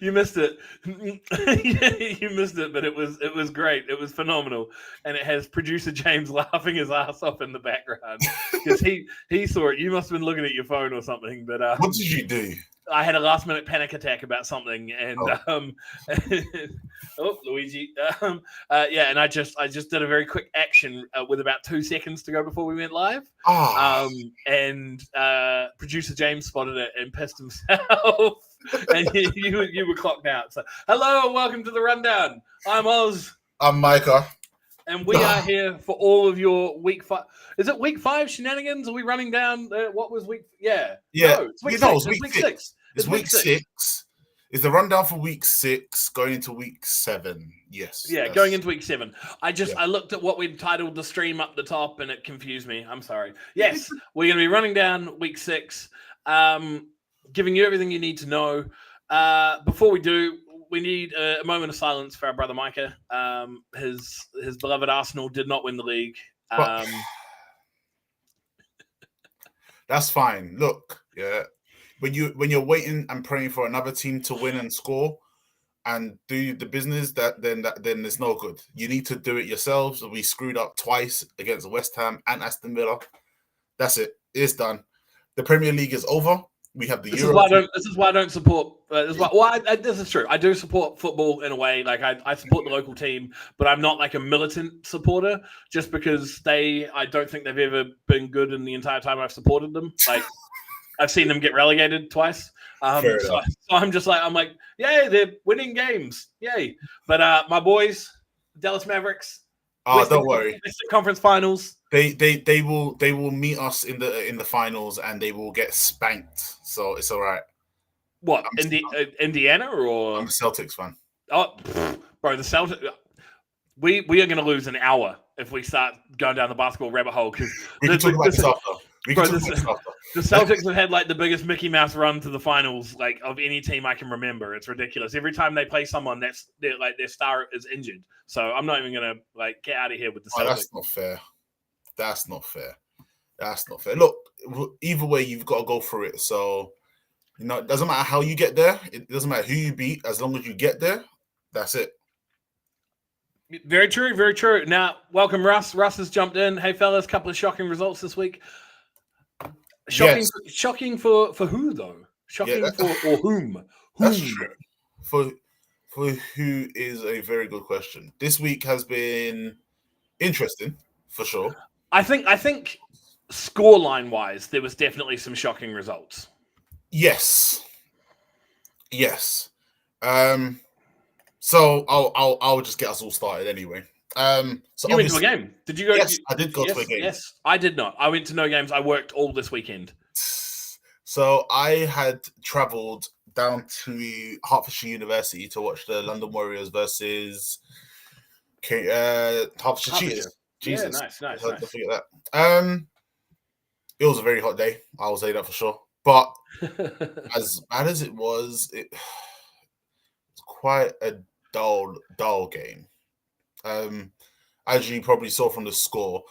You missed it. You missed it, but it was great. It was phenomenal, and it has producer James laughing his ass off in the background because he saw it. You must have been looking at your phone or something. But what did you do? I had a last minute panic attack about something, and Luigi, and I just did a very quick action with about 2 seconds to go before we went live. And producer James spotted it and pissed himself, and you were clocked out. So hello, and welcome to the rundown. I'm Oz. I'm Micah. And we are here for all of your week 5. Is it week 5 shenanigans? Are we running down? What was week? Yeah. No, it's week 6. It's week 6. It's the rundown for week 6 going into week 7. Yes. Yeah, going into week 7. I looked at what we'd titled the stream up the top and it confused me. I'm sorry. Yes, we're going to be running down week 6, giving you everything you need to know. Before we do, we need a moment of silence for our brother Micah. His beloved Arsenal did not win the league. That's fine. Look, yeah, when you're waiting and praying for another team to win and score and do the business, then it's no good. You need to do it yourselves. We screwed up twice against West Ham and Aston Villa. That's it. It's done. The Premier League is over. We have the This Euro. This is why I don't support. This is true. I do support football in a way. Like I support the local team, but I'm not like a militant supporter. Just because I don't think they've ever been good in the entire time I've supported them. Like I've seen them get relegated twice. So I'm like, yay, they're winning games, yay! But my boys, Dallas Mavericks. Don't worry. Conference finals. They will meet us in the finals and they will get spanked. So it's all right. What, Indiana or? I'm a Celtics fan. Oh, bro, the Celtics. We are going to lose an hour if we start going down the basketball rabbit hole because we can talk about this after. The Celtics have had like the biggest Mickey Mouse run to the finals like of any team I can remember. It's ridiculous. Every time they play someone, their star is injured. So I'm not even going to like get out of here with the Celtics. That's not fair. Look, either way, you've got to go through it. So it doesn't matter how you get there. It doesn't matter who you beat. As long as you get there, that's it. Very true, very true. Now, welcome, Russ. Russ has jumped in. Hey, fellas, couple of shocking results this week. Shocking for who, though? Shocking for whom? That's true. For who is a very good question. This week has been interesting, for sure. I think scoreline-wise, there was definitely some shocking results. Yes. So I'll just get us all started anyway. So you went to a game? Did you go? Yes, I did go to a game. Yes, I did not. I went to no games. I worked all this weekend. So I had travelled down to Hertfordshire University to watch the London Warriors versus Hertfordshire Cheetahs. Jesus, yeah, nice. I forget that. It was a very hot day. I will say that for sure. But as bad as it was quite a dull game. As you probably saw from the score,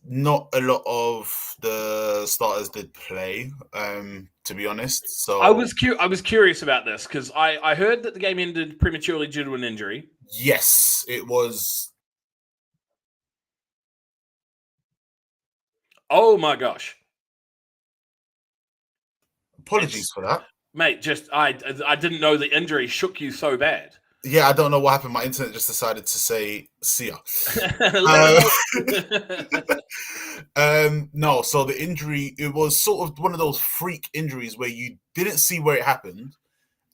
not a lot of the starters did play, to be honest. So I was curious about this because I heard that the game ended prematurely due to an injury. Yes, it was. Oh my gosh! Apologies for that, mate. I didn't know the injury shook you so bad. Yeah, I don't know what happened. My internet just decided to say "see ya." No, so the injury, it was sort of one of those freak injuries where you didn't see where it happened,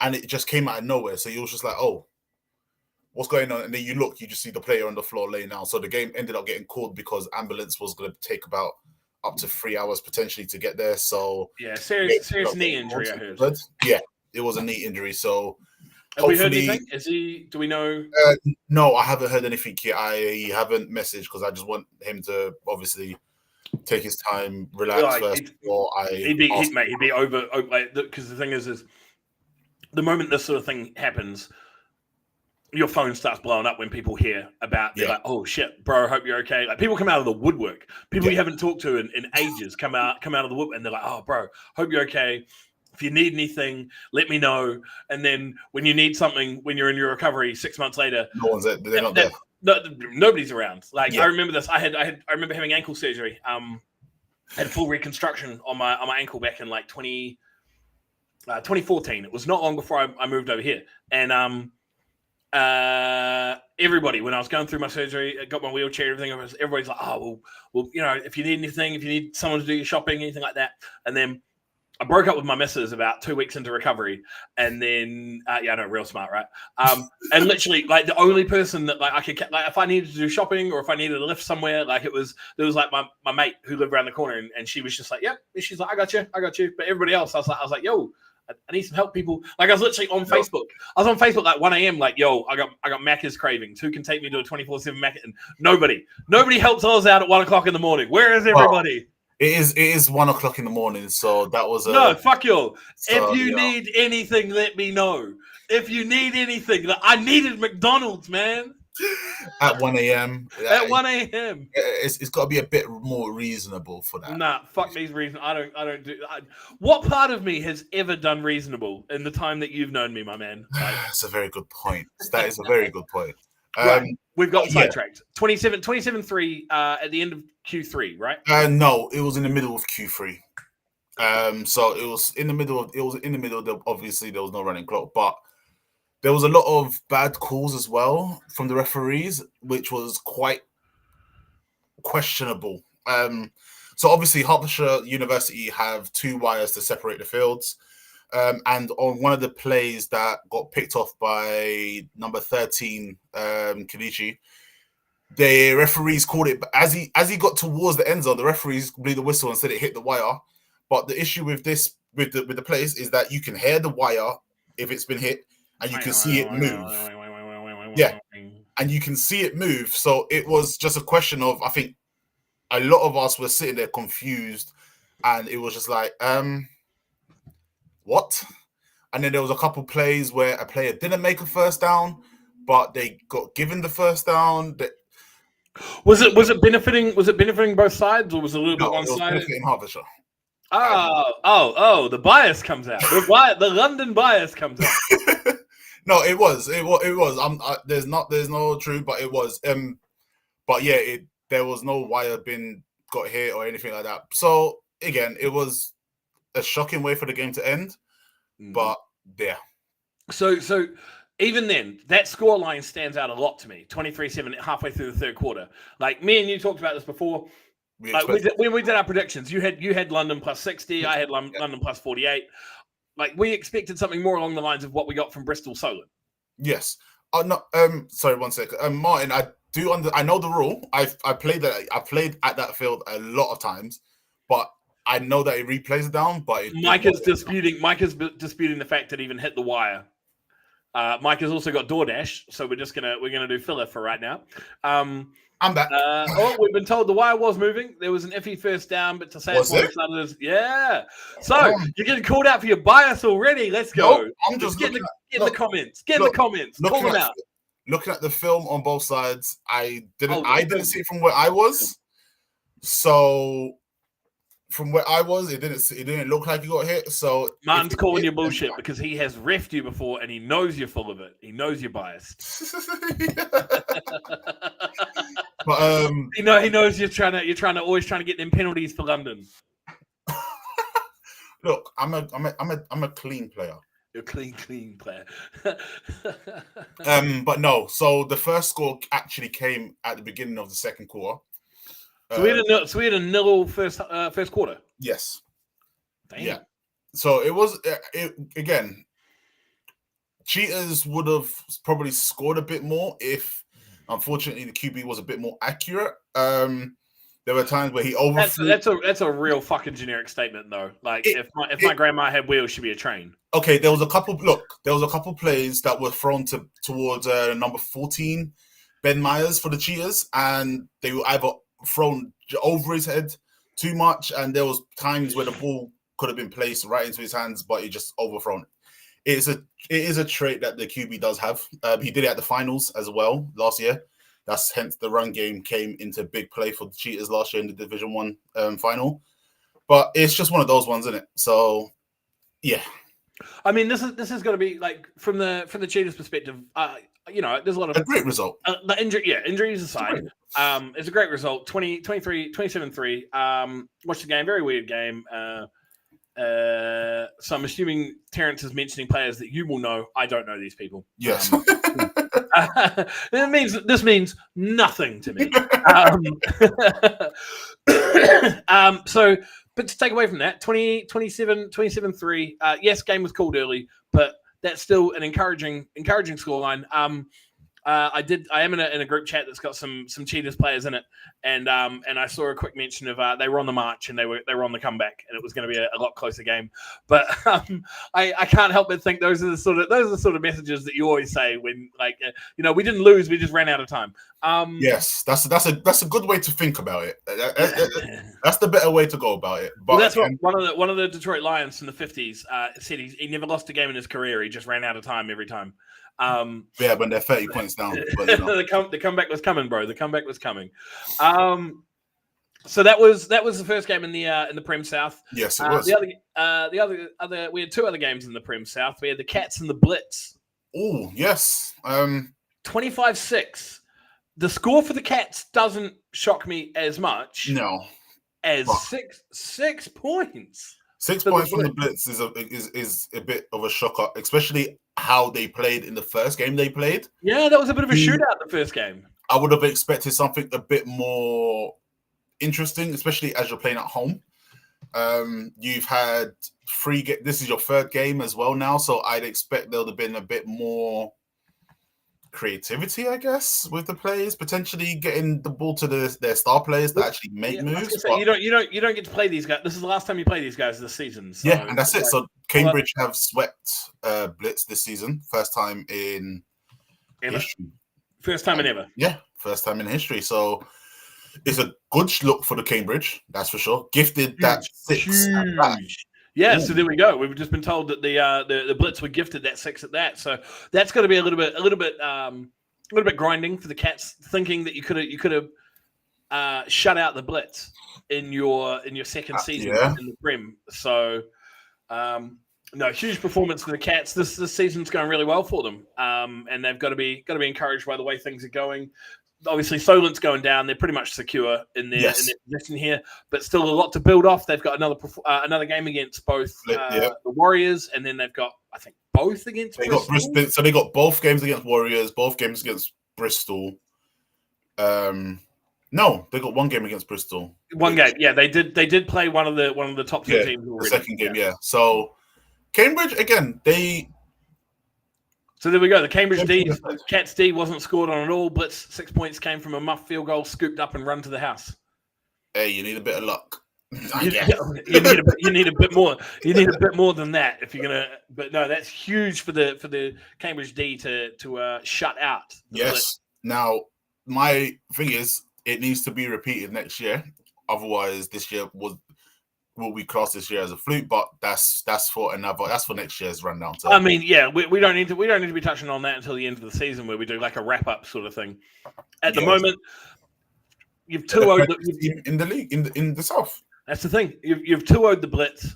and it just came out of nowhere. So you was just like, "Oh, what's going on?" And then you look, you just see the player on the floor laying down. So the game ended up getting called because ambulance was going to take about up to 3 hours potentially to get there. So yeah, serious knee injury. I heard. Yeah, it was a knee injury. So Have we heard anything? Is he? Do we know? No, I haven't heard anything yet. I haven't messaged because I just want him to obviously take his time, relax first before he'd be over like, because the thing is the moment this sort of thing happens, your phone starts blowing up when people hear about. They're like, "Oh shit, bro, hope you're okay." Like people come out of the woodwork. People you haven't talked to in ages come out of the woodwork, and they're like, "Oh, bro, hope you're okay. If you need anything, let me know." And then when you need something, when you're in your recovery 6 months later, no one's there. They're not there. Nobody's around. Like I remember this. I remember having ankle surgery. I had full reconstruction on my ankle back in like 2014. It was not long before I moved over here. And everybody, when I was going through my surgery, I got my wheelchair, everything. Everybody's like, "Oh, well, you know, if you need anything, if you need someone to do your shopping, anything like that." And then I broke up with my missus about 2 weeks into recovery, and then real smart, right? And literally, like the only person that like I could like if I needed to do shopping or if I needed a lift somewhere, like there was like my mate who lived around the corner, and she was just like, "Yep." And she's like, I got you. But everybody else, I was like, "Yo, I need some help, people." Like I was literally on Facebook. I was on Facebook like 1 a.m. Like, "Yo, I got Macca's cravings. Who can take me to a 24/7 Macca?" And nobody helps Oz out at 1 o'clock in the morning. Where is everybody? It is 1 o'clock in the morning, so that was no. Fuck you. So, if you need anything, let me know. If you need anything, I needed McDonald's, man. At 1 a.m. At 1 a.m. It's got to be a bit more reasonable for that. Nah, fuck these reasons. I don't do. What part of me has ever done reasonable in the time that you've known me, my man? Like, that's a very good point. That is a very good point. Right. We've got sidetracked. 27-3 at the end of Q3, right? No, it was in the middle of Q3. So it was in the middle of obviously there was no running clock, but there was a lot of bad calls as well from the referees, which was quite questionable. So obviously Hertfordshire University have 2 wires to separate the fields. And on one of the plays that got picked off by number 13, Kenichi, the referees called it as he got towards the end zone. The referees blew the whistle and said it hit the wire. But the issue with this with the plays is that you can hear the wire if it's been hit, and you can see it move. Yeah, and you can see it move. So it was just a question of, I think a lot of us were sitting there confused, and it was just like, what? And then there was a couple plays where a player didn't make a first down, but they got given the first down. Was it benefiting both sides, or was it a little bit one sided? Benefiting Hertfordshire. The bias comes out. The London bias comes out. No, it was. There's no truth, but it was. But yeah, there was no wire been got hit or anything like that. So again, it was a shocking way for the game to end. But yeah. So even then, that scoreline stands out a lot to me. 23-7 halfway through the third quarter. Like me and you talked about this before. When we did our predictions, you had London plus 60. I had London plus 48. Like we expected something more along the lines of what we got from Bristol Solent. Yes. No. Sorry, 1 second. Martin, I know the rule. I played at that field a lot of times, but I know that it replays it down. But Micah's disputing the fact that it even hit the wire. Mike has also got DoorDash, so we're gonna do filler for right now. I'm back. We've been told the wire was moving. There was an iffy first down, but to say it's yeah. So you're getting called out for your bias already. Let's go. No, I'm just get in the comments. Get in the comments. Call them out. Looking at the film on both sides, I didn't see it from where I was. So from where I was, it didn't look like you got hit. So Martin's calling you bullshit because he has reffed you before and he knows you're full of it. He knows you're biased. But he knows you're always trying to get them penalties for London. Look, I'm a clean player. You're a clean player. But no. So the first score actually came at the beginning of the second quarter. So we had a nil first quarter. Yes. Damn. Yeah. So it was again. Cheetahs would have probably scored a bit more if, unfortunately, the QB was a bit more accurate. There were times where he That's overthrew. that's a real fucking generic statement though. Like if my grandma had wheels, she'd be a train. Okay, there was a couple. Look, there was a couple plays that were thrown towards number 14, Ben Myers for the Cheetahs, and they were either thrown over his head too much, and there was times where the ball could have been placed right into his hands, but he just overthrown it. It is a trait that the QB does have. He did it at the finals as well last year. That's hence the run game came into big play for the Cheetahs last year in the Division 1 final. But it's just one of those ones, isn't it? So, yeah. I mean, this is going to be like from the Cheetahs perspective. There's a lot of a great result. Injuries aside, it's a great result. 27-3. Watched the game, very weird game. So I'm assuming Terrence is mentioning players that you will know. I don't know these people. Yes. This means nothing to me. But to take away from that, 27-3. Yes, game was called early, but that's still an encouraging scoreline. I am in a group chat that's got some Cheetahs players in it, and I saw a quick mention of they were on the march and they were on the comeback, and it was going to be a lot closer game. But I can't help but think those are the sort of messages that you always say when we didn't lose, we just ran out of time. Yes, that's a good way to think about it. That's the better way to go about it. But that's what one of the Detroit Lions in the 50s said. He never lost a game in his career. He just ran out of time every time. When they're 30 points down, but, the comeback was coming, bro. The comeback was coming. So that was the first game in the Prem South. Yes, it was. The other we had two other games in the Prem South. We had the Cats and the Blitz. Oh yes, 25-6. The score for the Cats doesn't shock me as much. No, as 6 points. 6 points from the Blitz is a bit of a shocker, especially how they played in the first game they played. Yeah, that was a bit of a shootout the first game. I would have expected something a bit more interesting, especially as you're playing at home. You've had this is your third game as well now, so I'd expect there would have been a bit more creativity, I guess, with the players, potentially getting the ball to their star players to actually make moves. Say, you don't get to play these guys. This is the last time you play these guys this season. So yeah, and that's it. So Cambridge have swept Blitz this season, first time in history. First time in ever. Yeah, first time in history. So it's a good look for the Cambridge, that's for sure. Gifted that 6 at that. Yeah, so there we go. We've just been told that the Blitz were gifted that 6 at that. So that's going to be a little bit grinding for the Cats, thinking that you could have shut out the Blitz in your second season in the Prem. So huge performance for the Cats. This season's going really well for them, and they've got to be encouraged by the way things are going. Obviously, Solent's going down. They're pretty much secure in their position here, but still a lot to build off. They've got another game against both the Warriors, and then they've got, I think, both against Bristol. So they got both games against Warriors, both games against Bristol. No, they got one game against Bristol. One game, yeah. They did play one of the top 2 teams already. The second game, yeah. So Cambridge again, So there we go. The Cambridge D, Cats D wasn't scored on at all. Blitz 6 points came from a muff field goal, scooped up and run to the house. Hey, you need a bit of luck. You need a bit more. You need a bit more than that if you're gonna. But no, that's huge for the Cambridge D to shut out. Yes. Blitz. Now my thing is, it needs to be repeated next year. Otherwise, this year will be classed this year as a fluke, but that's for next year's rundown. So. I mean, yeah, we don't need to be touching on that until the end of the season, where we do like a wrap up sort of thing. At the moment, you've 2-0'd in the league in the South. That's the thing. You've 2-0'd the Blitz.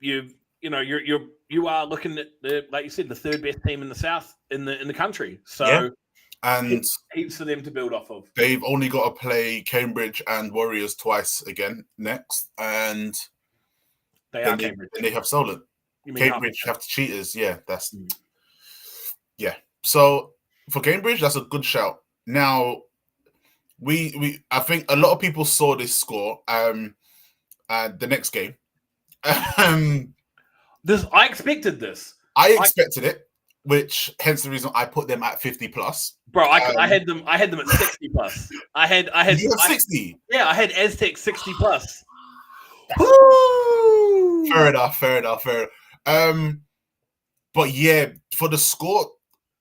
You are looking at like you said, the third best team in the South in the country. So. Yeah. And heaps for them to build off of. They've only got to play Cambridge and Warriors twice again next, and Cambridge. And they have Solent. Cambridge have the Cheetahs. Yeah, So for Cambridge, that's a good shout. Now, I think a lot of people saw this score. The next game. I expected this. I expected it. which hence the reason I put them at 50 plus. Bro, I had them at 60 plus. I had 60. Yeah, I had Aztec 60 plus. Woo! Fair enough. But yeah, for the score,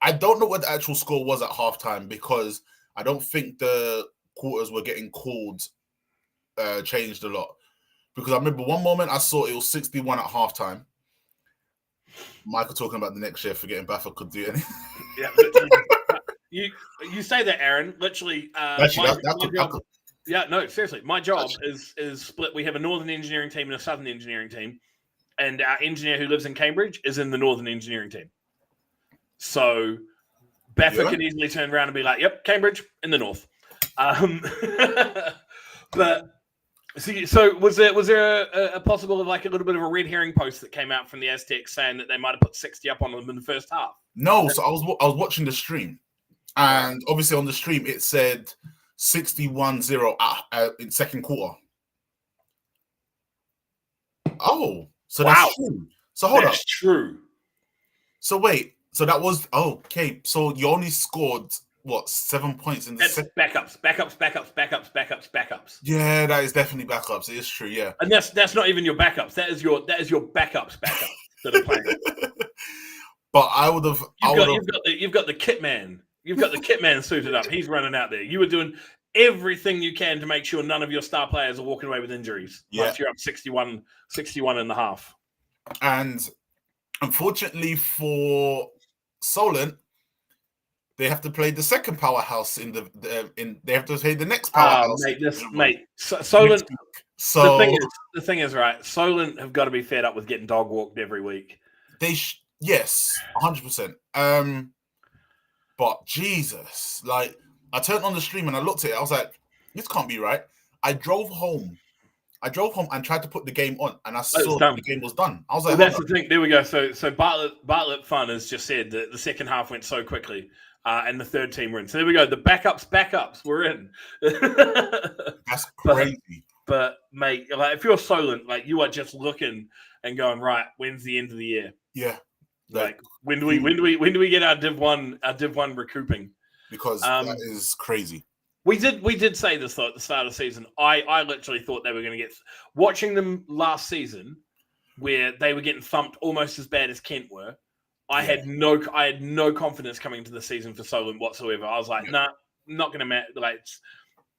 I don't know what the actual score was at halftime because I don't think the quarters were getting called changed a lot. Because I remember one moment I saw it was 61 at halftime. Michael talking about the next year, forgetting Baffa could do anything. Yeah, literally. You say that, Aaron. Literally, Actually, my job. Yeah, no, seriously. My job is split. We have a northern engineering team and a southern engineering team, and our engineer who lives in Cambridge is in the northern engineering team. So Baffa can easily turn around and be like, "Yep, Cambridge in the north." But. So was there a possible of like a little bit of a red herring post that came out from the Aztecs saying that they might have put 60 up on them in the first half? No, so I was watching the stream, and obviously on the stream it said 61-0 in second quarter. Oh, so that's true. So hold on. That's true. So wait, so that was okay. So you only scored what 7 points in the second? Backups. Yeah, that is definitely backups. It is true, yeah. And that's not even your backups. That is your backups that are playing. But I would have. You've got the kit man. You've got the kit man suited up. He's running out there. You were doing everything you can to make sure none of your star players are walking away with injuries. Yeah, once you're up 61 and a half. And unfortunately for Solent, they have to play the second powerhouse they have to play the next powerhouse. Solent. So the thing is, right? Solent have got to be fed up with getting dog walked every week. Yes, 100%. But Jesus, like I turned on the stream and I looked at it. I was like, this can't be right. I drove home and tried to put the game on, and I saw the game was done. I was like, that's the thing. There we go. So Bartlett Fun has just said that the second half went so quickly. And the third team were in. So there we go. The backups were in. That's crazy. But mate, like if you're Solent, like you are just looking and going, right, when's the end of the year? Yeah. Like when do we get our Div 1 recouping? Because that is crazy. We did say this though at the start of the season. I literally thought they were going to get watching them last season, where they were getting thumped almost as bad as Kent were. I had no confidence coming into the season for Solent whatsoever. I was like, nah, not going to matter. Like,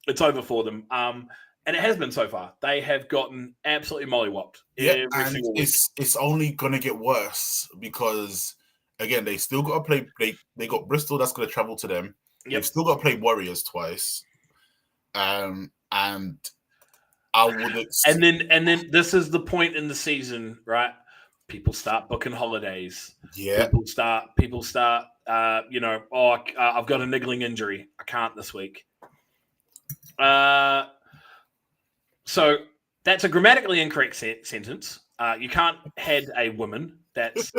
it's over for them. And it has been so far. They have gotten absolutely mollywopped every single week. It's only going to get worse because, again, they still got to play. They got Bristol that's going to travel to them. Yep. They've still got to play Warriors twice. And I would. And then this is the point in the season, right? People start booking holidays. Yeah. People start. I've got a niggling injury. I can't this week. So that's a grammatically incorrect sentence. You can't had a woman. That's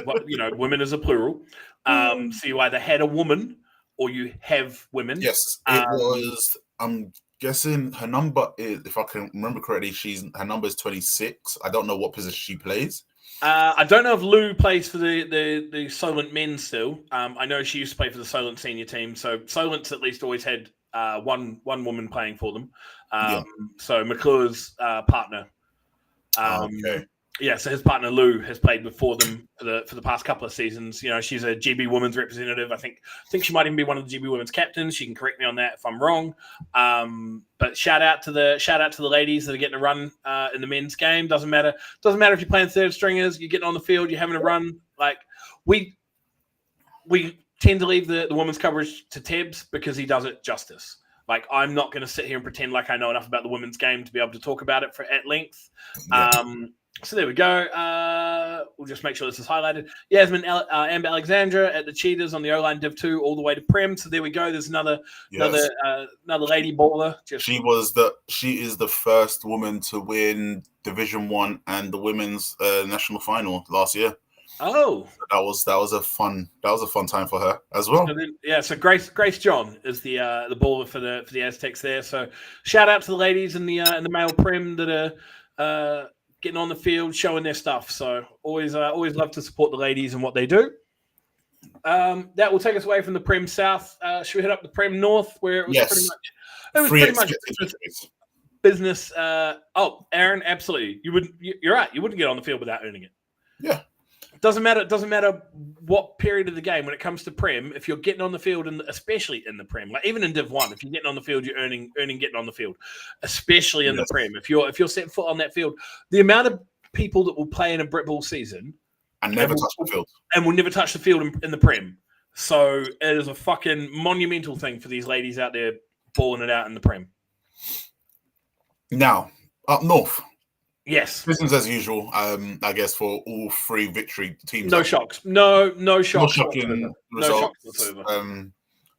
women is a plural. So you either had a woman or you have women. Yes, it was. I'm guessing her number is, if I can remember correctly, her number is 26. I don't know what position she plays. I don't know if Lou plays for the Solent men still. I know she used to play for the Solent senior team. So Solent's at least always had one woman playing for them. So McClure's partner. Okay. Yeah, so his partner Lou has played before them for the past couple of seasons. You know, she's a GB women's representative. I think she might even be one of the GB women's captains. She can correct me on that if I'm wrong. But shout out to the ladies that are getting a run in the men's game. Doesn't matter if you're playing third stringers, you're getting on the field, you're having a run. Like we tend to leave the women's coverage to Tebbs because he does it justice. Like, I'm not going to sit here and pretend like I know enough about the women's game to be able to talk about it at length. Yeah. So there we go. We'll just make sure this is highlighted. Yasmin Amber Alexandra at the Cheetahs on the O-line Div 2 all the way to Prem. So there we go. There's another lady baller. She is the first woman to win Division 1 and the women's national final last year. Oh, that was a fun time for her as well. So Grace John is the baller for the Aztecs there. So shout out to the ladies and the male Prem that are getting on the field, showing their stuff. So always love to support the ladies and what they do. That will take us away from the Prem South. Should we head up the Prem North, where it was pretty much business. Aaron, absolutely. You're right. You wouldn't get on the field without earning it. Yeah. Doesn't matter what period of the game when it comes to Prem. If you're getting on the field, and especially in the Prem, like even in Div 1, if you're getting on the field, you're earning getting on the field, especially in the Prem. If you're setting foot on that field, the amount of people that will play in a Brit Ball season and never touch the field, and will never touch the field in the Prem. So it is a fucking monumental thing for these ladies out there balling it out in the Prem. Now up north. Yes. Business as usual, I guess, for all three victory teams. No shocks. No shocks. No shocking results.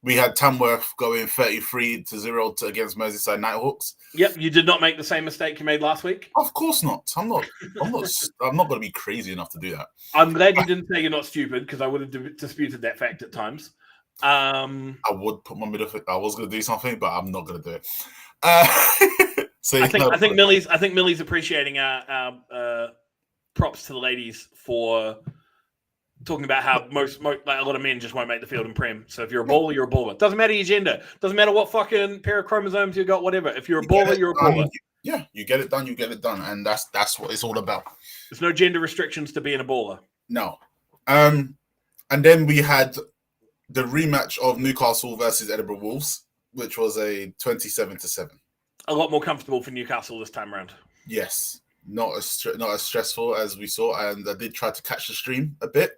We had Tamworth going 33-0 against Merseyside Nighthawks. Yep, you did not make the same mistake you made last week. Of course not. I'm not going to be crazy enough to do that. I'm glad you didn't say you're not stupid, because I would have disputed that fact at times. I would put my middle finger. I was going to do something, but I'm not going to do it. So I think Millie's appreciating our props to the ladies for talking about how most like a lot of men just won't make the field in Prem. So if you're a baller, you're a baller. Doesn't matter your gender. Doesn't matter what fucking pair of chromosomes you got. Whatever. If you're a baller, you're a baller. Yeah, you get it done. You get it done, and that's what it's all about. There's no gender restrictions to being a baller. No. And then we had the rematch of Newcastle versus Edinburgh Wolves, which was a 27-7. A lot more comfortable for Newcastle this time around. Yes, not as stressful as we saw, and I did try to catch the stream a bit,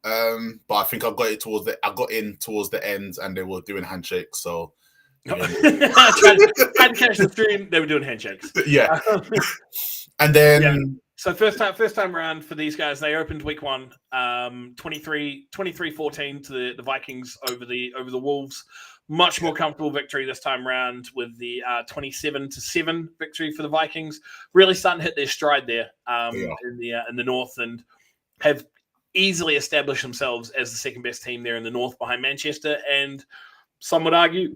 but I think I got in towards the end, and they were doing handshakes. So tried to catch the stream. They were doing handshakes. Yeah, and then so first time around for these guys, they opened week 1, 23-14 to the Vikings over the Wolves. Much more comfortable victory this time around with the 27-7 victory for the Vikings. Really starting to hit their stride there in the North, and have easily established themselves as the second best team there in the North behind Manchester. And some would argue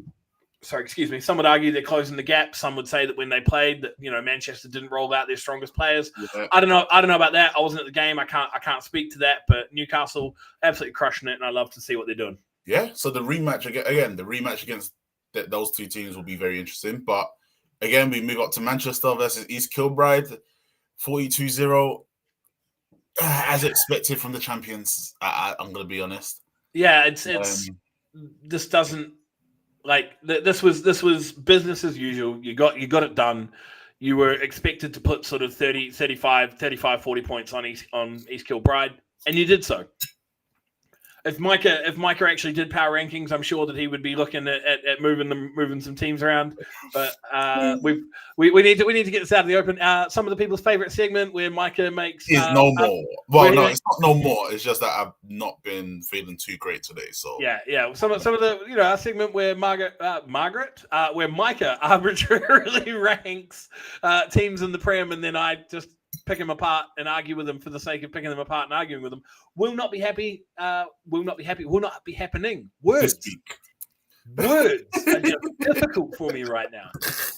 they're closing the gap. Some would say that when they played that, Manchester didn't roll out their strongest players. Yeah. I don't know about that. I wasn't at the game. I can't speak to that, but Newcastle absolutely crushing it, and I love to see what they're doing. Yeah, so the rematch against those two teams will be very interesting. But again, we move up to Manchester versus East Kilbride, 42-0, as expected from the champions. I'm going to be honest. Yeah, it's this doesn't this was business as usual. You got it done. You were expected to put sort of 40 points on East Kilbride, and you did so. If Micah actually did power rankings, I'm sure that he would be looking at moving some teams around. But we need to get this out of the open. Some of the people's favorite segment where Micah makes is no more. Well, no, it's not no more. It's just that I've not been feeling too great today. So yeah. Some of the our segment where where Micah arbitrarily ranks teams in the Prem, and then I just pick them apart and argue with them for the sake of picking them apart and arguing with them. Will not be happy. Will not be happening. Words are just difficult for me right now.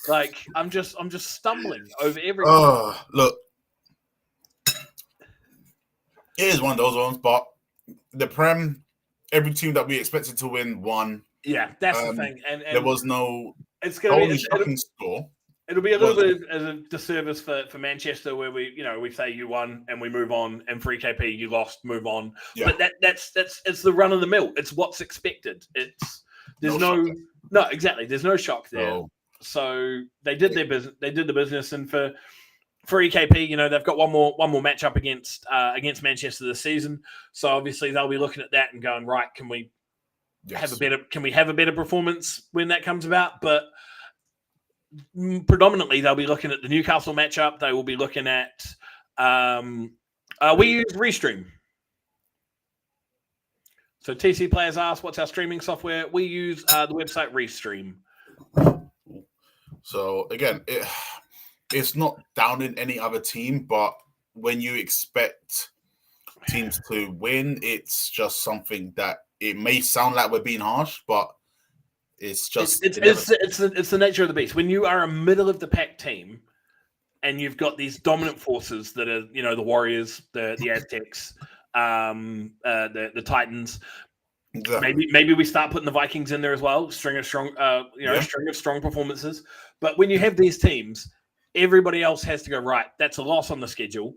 Like I'm just stumbling over everything. Oh, look, it is one of those ones. But the Prem, every team that we expected to win won. Yeah, that's the thing. And there was no. It's going to be a shocking score. It'll be a little bit as a disservice for Manchester, where we say you won and we move on, and for EKP you lost, move on. Yeah. But that's it's the run of the mill. It's what's expected. There's no exactly. There's no shock there. No. So they did their business. They did the business, and for EKP, they've got one more matchup against Manchester this season. So obviously they'll be looking at that and going, right, can we have a better performance when that comes about? But predominantly they'll be looking at the Newcastle matchup. They will be looking at we use Restream. So TC players ask, what's our streaming software? We use the website Restream. So again, it's not down in any other team, but when you expect teams to win, it's just something that it may sound like we're being harsh, but it's just it's the nature of the beast. When you are a middle of the pack team and you've got these dominant forces that are the Warriors, the Aztecs, the Titans. Exactly. Maybe we start putting the Vikings in there as well. String of strong, string of strong performances. But when you have these teams, everybody else has to go right. That's a loss on the schedule.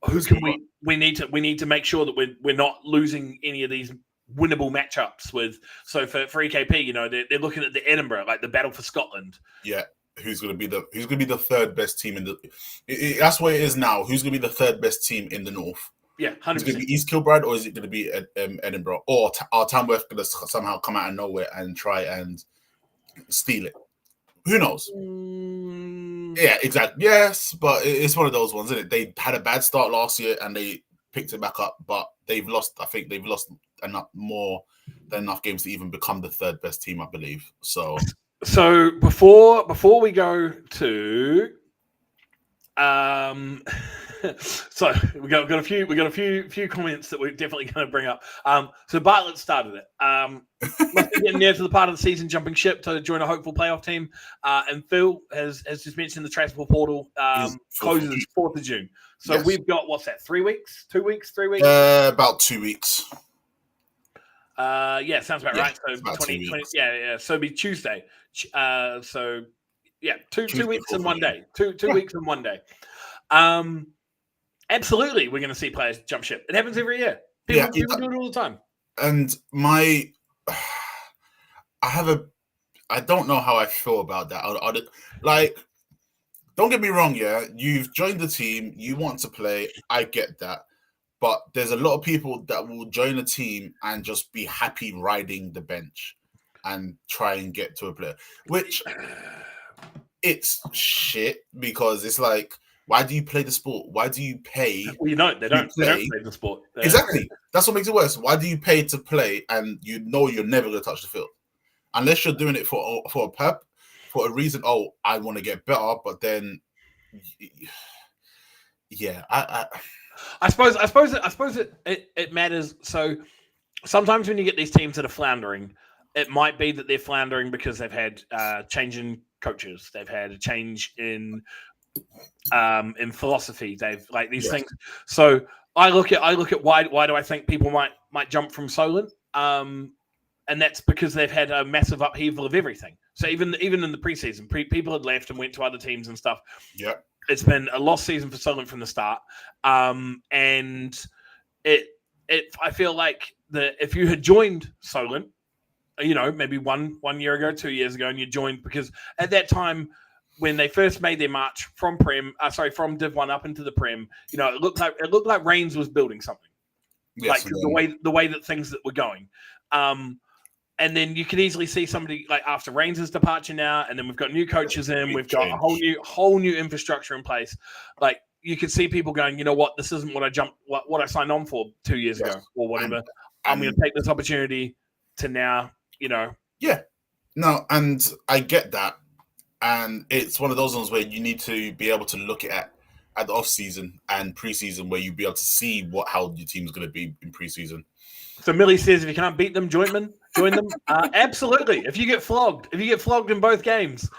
Who can we? We need to make sure that we're not losing any of these winnable matchups with. So for EKP, they're looking at the Edinburgh, like the battle for Scotland. Yeah. Who's going to be the third best team in the? That's where it is now. Who's going to be the third best team in the North? Yeah, 100%. Is it going to be East Kilbride or is it going to be Edinburgh? Or are Tamworth going to somehow come out of nowhere and try and steal it? Who knows? Yeah, exactly. Yes, but it's one of those ones, isn't it? They had a bad start last year and they picked it back up, but they've lost. I think they've lost more than enough games to even become the third best team, I believe. So before we go to so we got a few comments that we're definitely going to bring up. So Bartlett started it. Must be getting near to the part of the season jumping ship to join a hopeful playoff team. And Phil has just mentioned the transfer portal closes 4th of June. So we've got, what's that, 3 weeks? 2 weeks? 3 weeks? About 2 weeks. Yeah, sounds about right. So 20, yeah. So it'll be Tuesday. So yeah, two weeks and 1 day. Two weeks and 1 day. Absolutely, we're going to see players jump ship. It happens every year. People do it all the time. And I don't know how I feel about that. Don't get me wrong, yeah. You've joined the team, you want to play. I get that. But there's a lot of people that will join a team and just be happy riding the bench and try and get to a player, which it's shit because it's like, why do you play the sport? Why do you pay? Well, they don't play the sport. Exactly. That's what makes it worse. Why do you pay to play and you know you're never going to touch the field? Unless you're doing it for a reason. Oh, I want to get better, but then, yeah, I suppose it matters. So sometimes when you get these teams that are floundering, it might be that they're floundering because they've had change in coaches. They've had a change in philosophy. They've like these things. So I look at why do I think people might jump from Solent? And that's because they've had a massive upheaval of everything. So even in the preseason, people had left and went to other teams and stuff. Yeah. It's been a lost season for Solent from the start. And I feel like if you had joined Solent, maybe one year ago, 2 years ago, and you joined because at that time when they first made their march from from Div 1 up into the Prem, it looked like Reigns was building something. Yes, like the way that things that were going. And then you could easily see somebody like after Reigns' departure now, and then we've got new coaches in, we've got a whole new infrastructure in place. Like you could see people going, you know what, this isn't what I signed on for 2 years ago or whatever. I'm going to take this opportunity to now, Yeah, no, and I get that, and it's one of those ones where you need to be able to look at the off season and preseason, where you'll be able to see how your team's going to be in preseason. So Millie says, if you can't beat them, join them. Absolutely. If you get flogged in both games,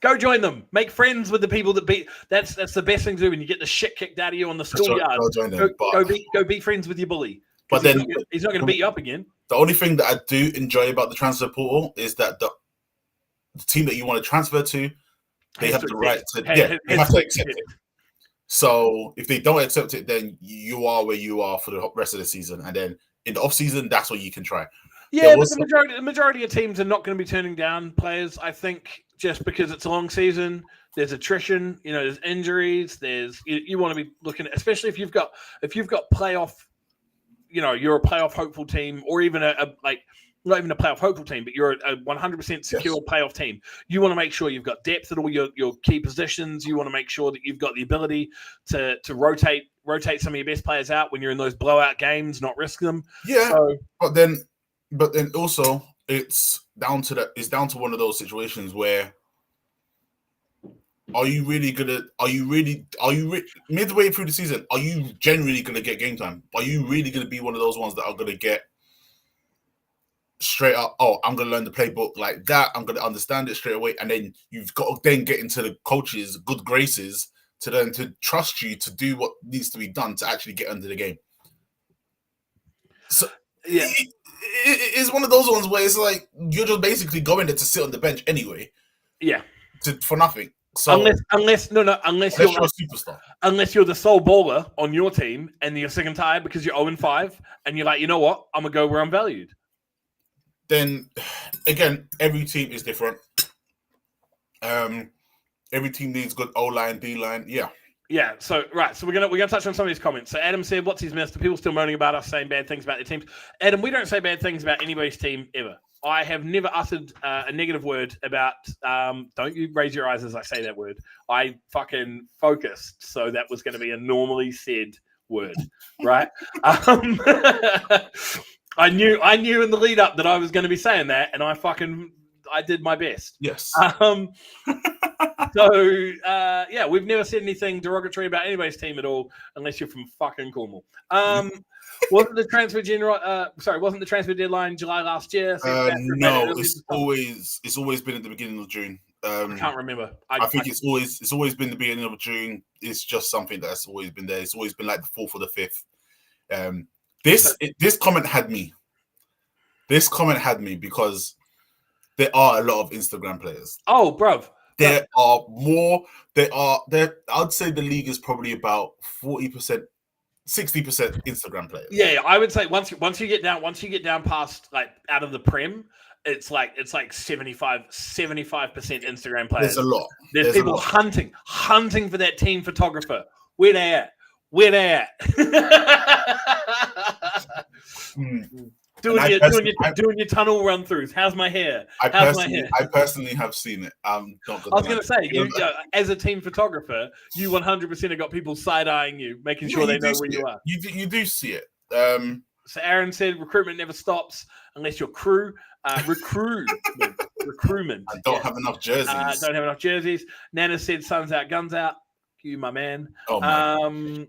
go join them. Make friends with the people that beat. That's the best thing to do when you get the shit kicked out of you on the schoolyard. Go be friends with your bully. But then he's not going to beat you up again. The only thing that I do enjoy about the transfer portal is that the team that you want to transfer to, they have the right to they have to accept it. So if they don't accept it, then you are where you are for the rest of the season, and then in the off season, that's what you can try. Yeah, but the majority of teams are not going to be turning down players. I think just because it's a long season, there's attrition, there's injuries, you want to be looking at, especially if you've got playoff, you're a playoff hopeful team, or even not even a playoff hopeful team, but you're a 100% secure playoff team. You want to make sure you've got depth at all your key positions. You want to make sure that you've got the ability to rotate some of your best players out when you're in those blowout games, not risk them. Yeah, so, but then also it's down to one of those situations where are you midway through the season, are you generally going to get game time? Are you really going to be one of those ones that are going to get straight up, I'm going to learn the playbook like that, I'm going to understand it straight away, and then you've got to then get into the coach's good graces to trust you to do what needs to be done to actually get under the game? So Yeah. it's one of those ones where it's like you're just basically going there to sit on the bench anyway. Yeah. For nothing. So unless you're a superstar. Unless you're the sole baller on your team and you're sick and tired because you're 0-5 and you're like, you know what, I'm gonna go where I'm valued. Then again, every team is different. Every team needs good O-line, D-line. Yeah. Yeah, so we're gonna touch on some of these comments. So Adam said, "What's his mess?" The people still moaning about us saying bad things about their teams. Adam, we don't say bad things about anybody's team ever. I have never uttered a negative word about. Don't you raise your eyes as I say that word. I fucking focused, so that was going to be a normally said word, right? I knew in the lead up that I was going to be saying that, and I did my best. Yes. Yeah, we've never said anything derogatory about anybody's team at all, unless you're from fucking Cornwall. Wasn't the transfer deadline July last year? No, it's always been at the beginning of June. I can't remember. I think it's always been the beginning of June. It's just something that's always been there. It's always been like the 4th or the 5th. This comment had me. This comment had me because there are a lot of Instagram players. Oh, bruv. There are more. I'd say the league is probably about 40%, 60% Instagram players. Yeah, I would say once you get down past like out of the Prem, it's like 75% Instagram players. There's a lot. There's people hunting for that team photographer. Where they at? Doing your tunnel run throughs. How's my hair? I personally have seen it. I was going to say, as a team photographer, you 100% have got people side eyeing you, making sure they know where you are. You do see it. So Aaron said, recruitment never stops unless you're crew. Recruitment. I don't have enough jerseys. Nana said, "Suns out, guns out." You, my man. Oh man.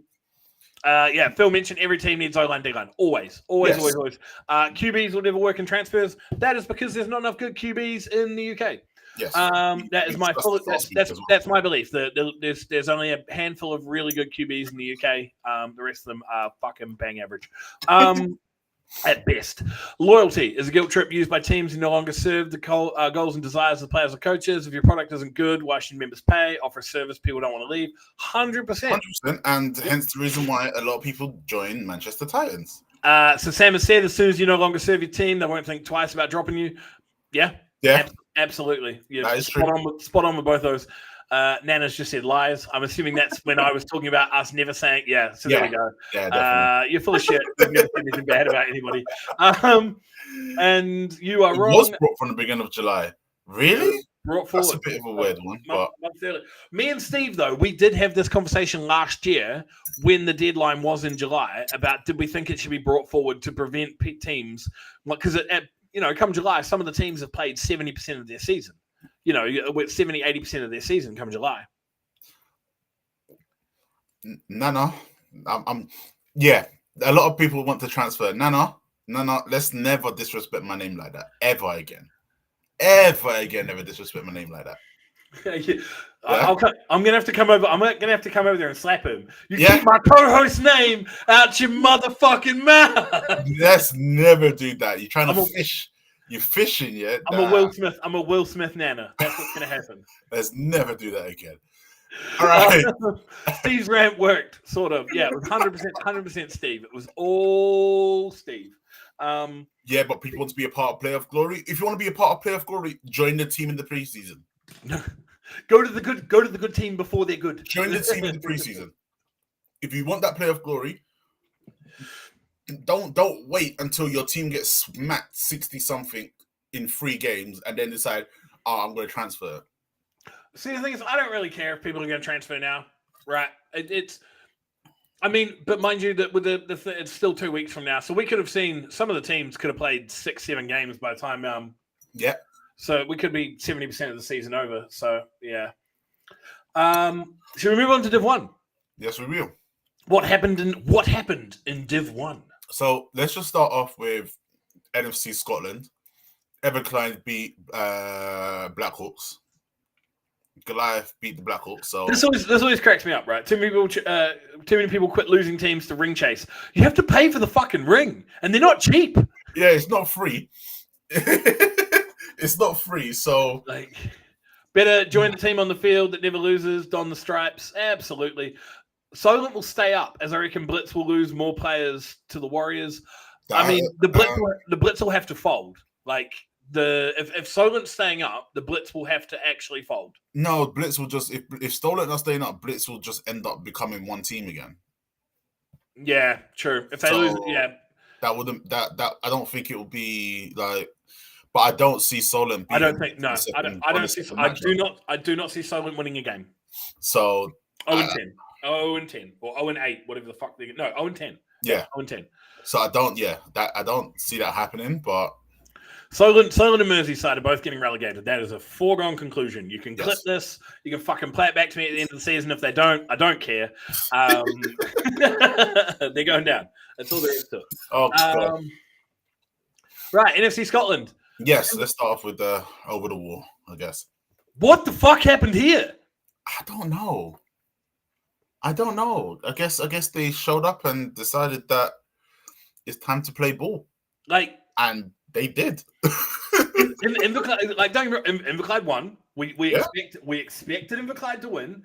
Phil mentioned every team needs O-line, D-line. Always. QBs will never work in transfers. That is because there's not enough good QBs in the UK. Yes. That is my that's my belief. There's only a handful of really good QBs in the UK. The rest of them are fucking bang average. At best. Loyalty is a guilt trip used by teams who no longer serve the goals and desires of players or coaches. If your product isn't good, why should members pay? Offer a service people don't want to leave. 100%. And hence the reason why a lot of people join Manchester Titans. So Sam has said, as soon as you no longer serve your team, they won't think twice about dropping you. Yeah. Absolutely. Yeah, that is true. Spot on with both those. Nana's just said lies. I'm assuming that's when I was talking about us never saying. Yeah, so there we go. Yeah, definitely. You're full of shit. You've never said anything bad about anybody. And you are wrong. It was brought from the beginning of July. Really? Brought forward. That's a bit of a weird one. But me and Steve, though, we did have this conversation last year when the deadline was in July about did we think it should be brought forward to prevent teams, because come July, some of the teams have played 70% of their season. With 70-80% of their season come July. No. Yeah, a lot of people want to transfer. No. Let's never disrespect my name like that ever again. Never disrespect my name like that. Yeah. I'm gonna have to come over. I'm gonna have to come over there and slap him. Keep my co-host name out your motherfucking mouth. Let's never do that. You're trying to fish. You're fishing, yeah? I'm a Will Smith Nana. That's what's going to happen. Let's never do that again. All right. Steve's rant worked, sort of. Yeah, it was 100% Steve. It was all Steve. Yeah, but people want to be a part of Playoff Glory. If you want to be a part of Playoff Glory, join the team in the preseason. Go to the good team before they're good. Join the team in the preseason. If you want that Playoff Glory, don't wait until your team gets smacked 60-something in 3 games and then decide, I'm going to transfer. See, the thing is, I don't really care if people are going to transfer now, right? But mind you, that with it's still 2 weeks from now, so we could have seen some of the teams could have played 6-7 games by the time. Yeah. So we could be 70% of the season over. So yeah. Should we move on to Div 1? Yes, we will. What happened in Div 1? So let's just start off with NFC Scotland. Everclyde beat Blackhawks. Goliath beat the Blackhawks. So this always cracks me up, right? Too many people quit losing teams to ring chase. You have to pay for the fucking ring, and they're not cheap. Yeah, it's not free. It's not free. So like, better join the team on the field that never loses. Don the stripes. Absolutely. Solent will stay up, as I reckon Blitz will lose more players to the Warriors. The Blitz will have to fold. Like. If Solent's staying up, the Blitz will have to actually fold. No, Blitz will just if Solent are staying up, Blitz will just end up becoming one team again. Yeah, true. If they lose, that wouldn't that I don't think it will be like. But I don't see Solent. I don't think no. I do not see Solent winning a game. So 0-10, 0-10, or 0-8, whatever the fuck they get. No, 0-10. Yeah, 0-10. So I don't see that happening, but. Solent and Merseyside are both getting relegated. That is a foregone conclusion. You can clip this. You can fucking play it back to me at the end of the season. If they don't, I don't care. They're going down. That's all there is to it. Right, NFC Scotland. Yes, let's start off with the over the wall, I guess. What the fuck happened here? I don't know. I guess they showed up and decided that it's time to play ball. And they did. Inverclyde won. We expected Inverclyde to win,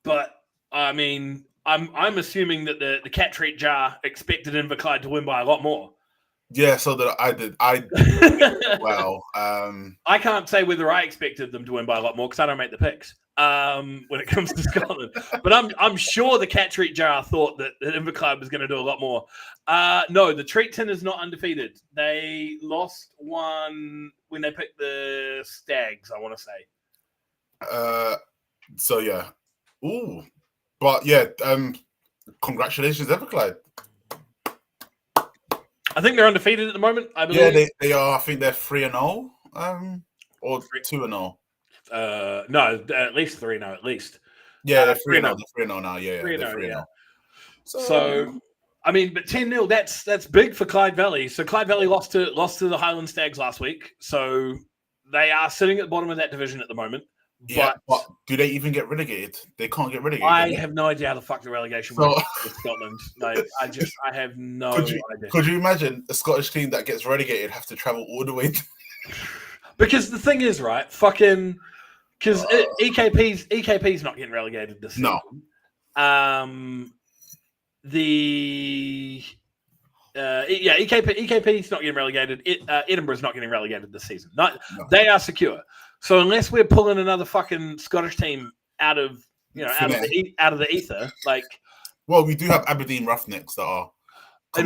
but I mean, I'm assuming that the Cat Treat Jar expected Inverclyde to win by a lot more. Yeah, so that I did. Well, I can't say whether I expected them to win by a lot more because I don't make the picks when it comes to Scotland. But I'm sure the Cat Treat Jar thought that Inverclyde was going to do a lot more. No, the Treat Tin is not undefeated. They lost one when they picked the Stags, I want to say. So yeah. Ooh. But yeah, congratulations, Inverclyde. I think they're undefeated at the moment, I believe. Yeah, they are. I think they're 3-0, or 2-0. No, at least 3-0, at least. Yeah, they're 3-0. They're 3-0 now. Yeah, 3-0, yeah. So, I mean, but 10-0, that's big for Clyde Valley. So Clyde Valley lost to the Highland Stags last week. So they are sitting at the bottom of that division at the moment. Yeah, but do they even get relegated? They can't get relegated. I have no idea how the fuck the relegation works with Scotland. Like, I have no idea. Could you imagine a Scottish team that gets relegated have to travel all the way? Because the thing is, right, fucking, because EKP's not getting relegated this season. No. EKP's not getting relegated. Edinburgh's not getting relegated this season. No. They are secure. So unless we're pulling another fucking Scottish team out of the ether, like, well, we do have Aberdeen Roughnecks that are. I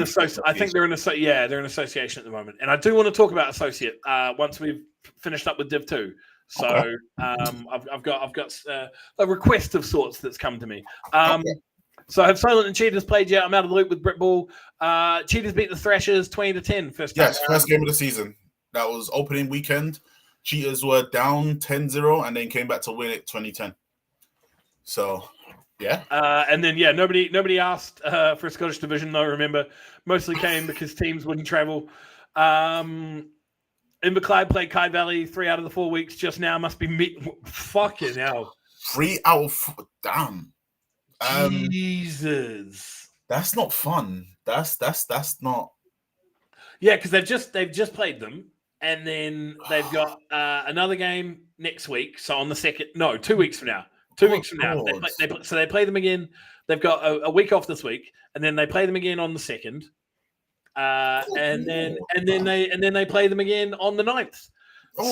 think they're in association at the moment, and I do want to talk about associate once we've finished up with Div 2. So okay. I've got a request of sorts that's come to me. So have Solent and Cheetahs played yet? I'm out of the loop with Brit Ball. Cheetahs beat the Thrashers 20-10 first game. Yes, first game of the season. That was opening weekend. Cheetahs were down 10-0 and then came back to win it 20-10. So, yeah. And then, nobody asked for a Scottish division, though, remember. Mostly came because teams wouldn't travel. Inverclyde played Clyde Valley 3 out of the 4 weeks just now. Must be fucking hell. 3 out of 4. Damn. Jesus. That's not fun. That's not. Yeah, because they've just played them. And then they've got another game next week. So on the 2nd, 2 weeks from now. 2 weeks from now. They play them again. They've got a week off this week, and then they play them again on the 2nd. And then they play them again on the 9th.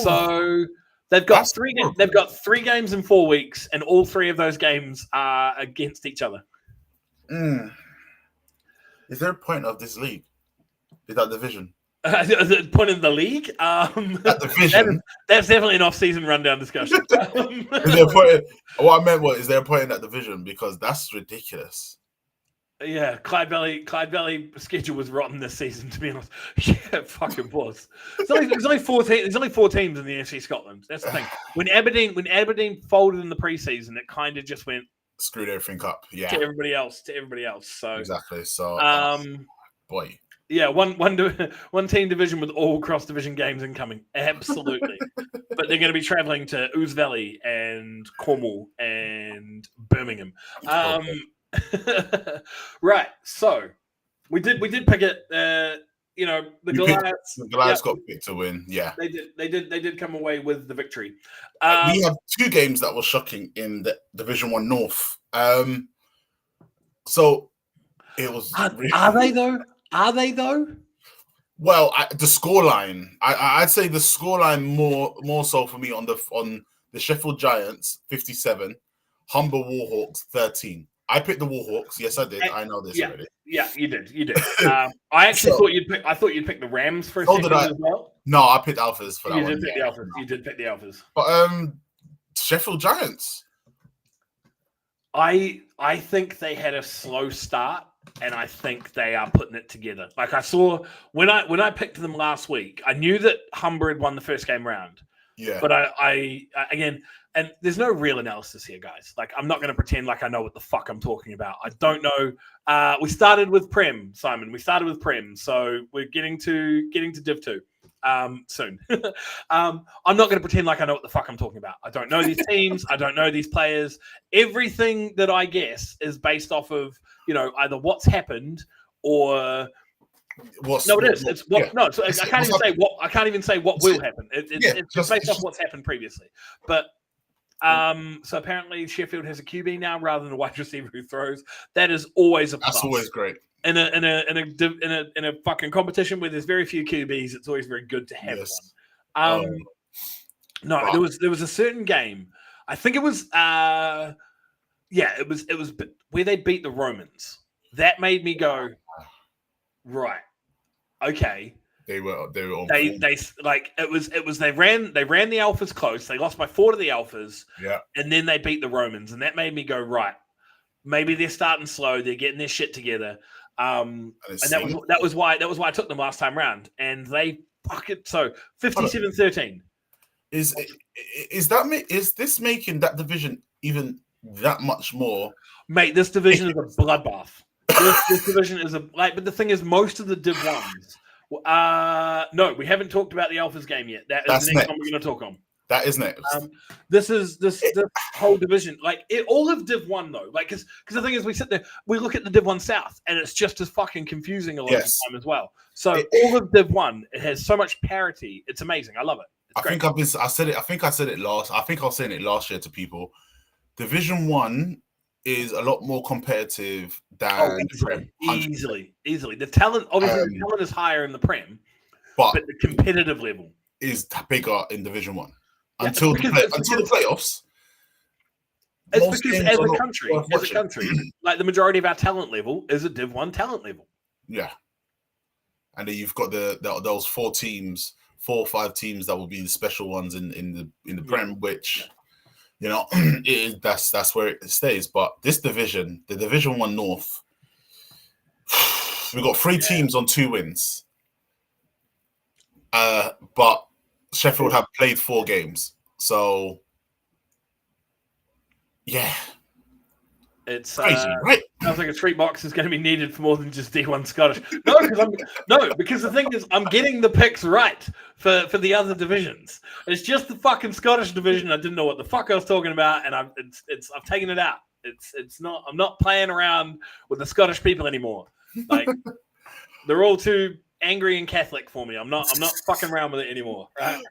So they've got they've got 3 games in 4 weeks, and all 3 of those games are against each other. Is there a point of this league? Is that division? The point in the league? That division. That's definitely an off-season rundown discussion. Is there a point what I meant was, is there a point in that division? Because that's ridiculous. Yeah, Clyde Valley schedule was rotten this season, to be honest. Yeah, it fucking was. There's only 4 teams in the NFC Scotland. That's the thing. When Aberdeen folded in the preseason, it kind of just went screwed everything up. Yeah, to everybody else. So exactly. So, boy. Yeah, one team division with all cross division games incoming. Absolutely. But they're going to be traveling to Ouse Valley and Cornwall and Birmingham. Right. So we did pick it. The Goliaths. The Goliaths got picked to win. Yeah, they did come away with the victory. We have 2 games that were shocking in the Division 1 North. So it was. Are they though? Are they though? Well, the scoreline. I'd say the scoreline more so for me on the Sheffield Giants 57, Humber Warhawks 13. I picked the Warhawks. Yes, I did. I know this already. Yeah, you did. I actually thought you'd pick the Rams for a second as well. No, I picked Alphas for that one. You did pick the Alphas. But Sheffield Giants. I think they had a slow start, and I think they are putting it together. Like I saw when I picked them last week, I knew that Humber had won the first game round. Yeah. But I again, and there's no real analysis here, guys. Like I'm not going to pretend like I know what the fuck I'm talking about. I don't know. We started with Prem, Simon. We started with Prem, so we're getting to Div 2 soon. I'm not going to pretend like I know what the fuck I'm talking about. I don't know these teams. I don't know these players. Everything that I guess is based off of either what's happened or. It is. It's what. Yeah. No, I can't even say what. I can't even say what will happen. It's just based off what's happened previously. But so apparently Sheffield has a QB now rather than a wide receiver who throws. That is always a plus. That's always great. In a fucking competition where there's very few QBs, it's always very good to have one. There was a certain game. I think it was. It was where they beat the Romans. That made me go. Right. Okay. They were on they like it was they ran the Alphas close. They lost by 4 to the Alphas. Yeah. And then they beat the Romans, and that made me go, right. Maybe they're starting slow, they're getting their shit together. And that was why I took them last time round. And they fucking 57-13. Is this making that division even that much more? Mate, this division is a bloodbath. This division is but the thing is, most of the Div 1s. No, we haven't talked about the Alphas game yet. That's the next one we're going to talk on. That is next. This whole division, all of Div 1 though, because the thing is, we sit there, we look at the Div 1 South, and it's just as fucking confusing a lot of the time as well. So all of Div 1, it has so much parity. It's amazing. I love it. I think I said it last. I think I was saying it last year to people. Division 1 is a lot more competitive than easily. The talent, obviously, the talent is higher in the Prem, but the competitive level is bigger in Division 1 until the playoffs. It's because as a country, like the majority of our talent level is a Div 1 talent level. Yeah, and then you've got those 4 or 5 teams that will be the special ones in the Prem, which. That's where it stays. But this division, the Division 1 North, we've got 3 teams on 2 wins. But Sheffield have played 4 games. So, yeah. It's crazy, right? Sounds like a treat box is going to be needed for more than just D1 Scottish. Because the thing is, I'm getting the picks right for the other divisions. It's just the fucking Scottish division. I didn't know what the fuck I was talking about, and I've taken it out. It's not. I'm not playing around with the Scottish people anymore. Like they're all too angry and Catholic for me. I'm not fucking around with it anymore. Right?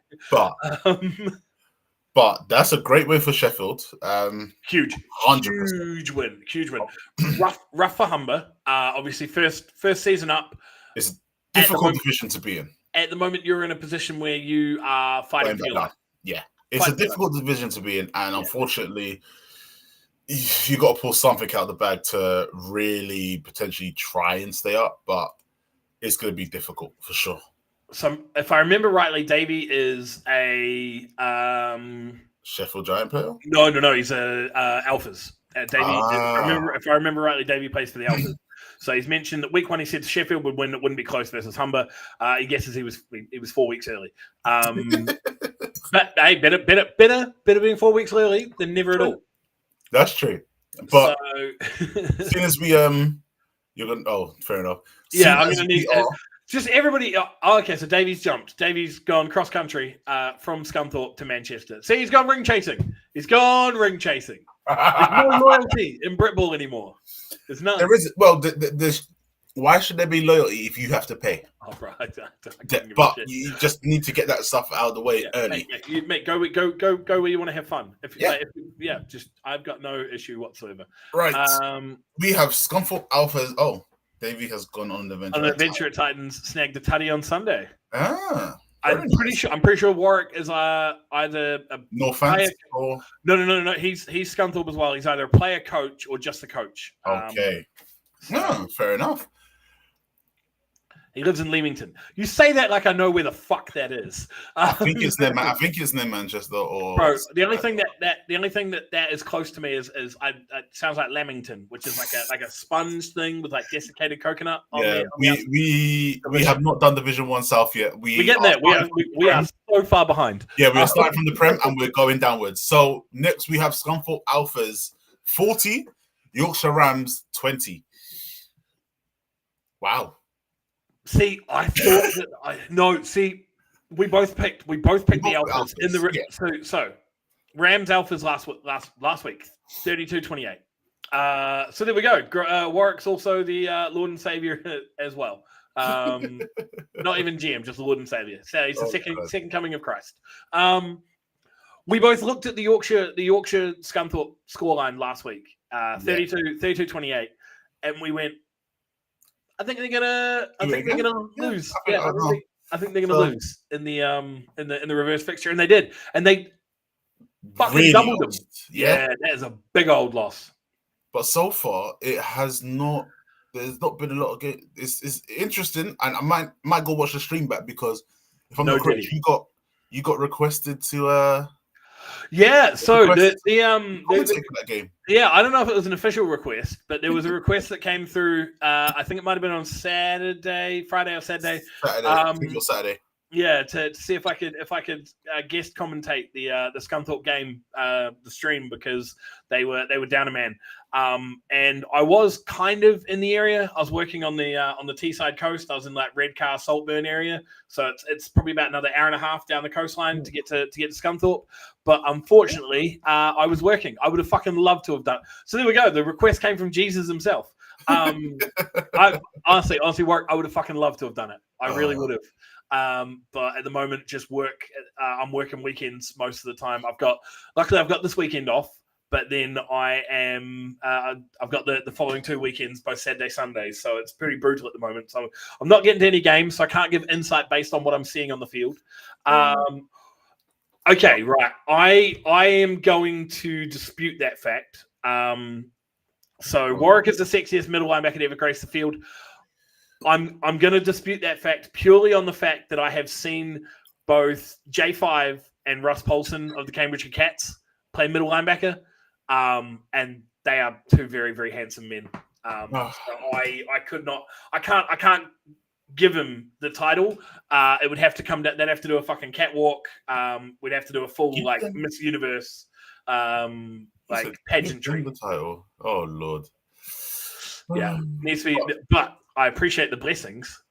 But that's a great win for Sheffield. Huge, 100%. Huge win. Rough for Humber. Obviously, first season up. It's a difficult division to be in. At the moment, you're in a position where you are fighting for your life. Yeah, it's a difficult division to be in, and unfortunately, you got to pull something out of the bag to really potentially try and stay up. But it's going to be difficult for sure. So, if I remember rightly, Davey is a Sheffield Giant player. No, he's a Alphas. Davey, if I remember rightly, Davey plays for the Alphas. So he's mentioned that week 1 he said Sheffield would win. It wouldn't be close versus Humber. He guesses he was 4 weeks early. But hey, better being 4 weeks early than never at all. That's true. But as soon as we you're gonna. Oh, fair enough. Yeah, I'm gonna need. Just everybody. Oh, okay, so Davey's jumped. Davey's gone cross country from Scunthorpe to Manchester. See, he's gone ring chasing. There's no loyalty in Britball anymore. There's none. There is. Well, there's. Why should there be loyalty if you have to pay? Oh, right. But you just need to get that stuff out of the way early. Mate, go where you want to have fun. I've got no issue whatsoever. Right. We have Scunthorpe Alphas. Oh, Davey has gone on the venture. On the venture at Titans, snagged the tutty on Sunday. I'm pretty sure Warwick is either a no fans or no. He's Scunthorpe as well. He's either a player, coach, or just a coach. Okay. Fair enough. He lives in Leamington. You say that like I know where the fuck that is. I think it's near Manchester. Or bro, the only thing that is close to me is it sounds like Lamington, which is like a sponge thing with like desiccated coconut. We have not done Division 1 South yet. We're getting there. We are so far behind. Yeah, we are starting from the Prem and we're going downwards. So next we have Scunthorpe Alphas 40, Yorkshire Rams 20. Wow. See, I thought that we both picked the Alphas in the so Rams Alphas last week 32-28. So there we go. Warwick's also the Lord and Savior as well. Not even GM, just Lord and Savior. So he's the second coming of Christ. We both looked at the Yorkshire Scunthorpe scoreline last week, 32-28, and we went, I think they're gonna lose. I think they're gonna lose in the reverse fixture, and they did, and they fucking really doubled them. Yeah, that is a big old loss. But so far, it has not. There's not been a lot of game. It's interesting, and I might go watch the stream back because if I'm not correct, you got requested to. Yeah, so the game. Yeah, I don't know if it was an official request, but there was a request that came through. I think it might have been on Friday or Saturday. I think it was Saturday. Yeah, to see if I could guest commentate the Scunthorpe game, the stream, because they were down a man. And I was kind of in the area. I was working on the Teesside coast. I was in like Redcar, Saltburn area, so it's probably about another hour and a half down the coastline to get to Scunthorpe. But unfortunately, I was working. I would have fucking loved to have done it. So there we go. The request came from Jesus himself. I honestly, Warwick, I would have fucking loved to have done it. I really would have. But at the moment, just work. I'm working weekends most of the time. Luckily I've got this weekend off, but then I am. I've got the following 2 weekends, both Saturday, Sundays. So it's pretty brutal at the moment. So I'm not getting to any games, so I can't give insight based on what I'm seeing on the field. Okay, right. I am going to dispute that fact. So Warwick is the sexiest middle linebacker to ever grace the field. I'm going to dispute that fact purely on the fact that I have seen both J5 and Russ Paulson of the Cambridge Cats play middle linebacker, and they are 2 very, very handsome men. So I can't give him the title. It would have to come down. They'd have to do a fucking catwalk. We'd have to do a full Miss Universe pageantry. The title. Oh Lord. Yeah, needs to be. But I appreciate the blessings.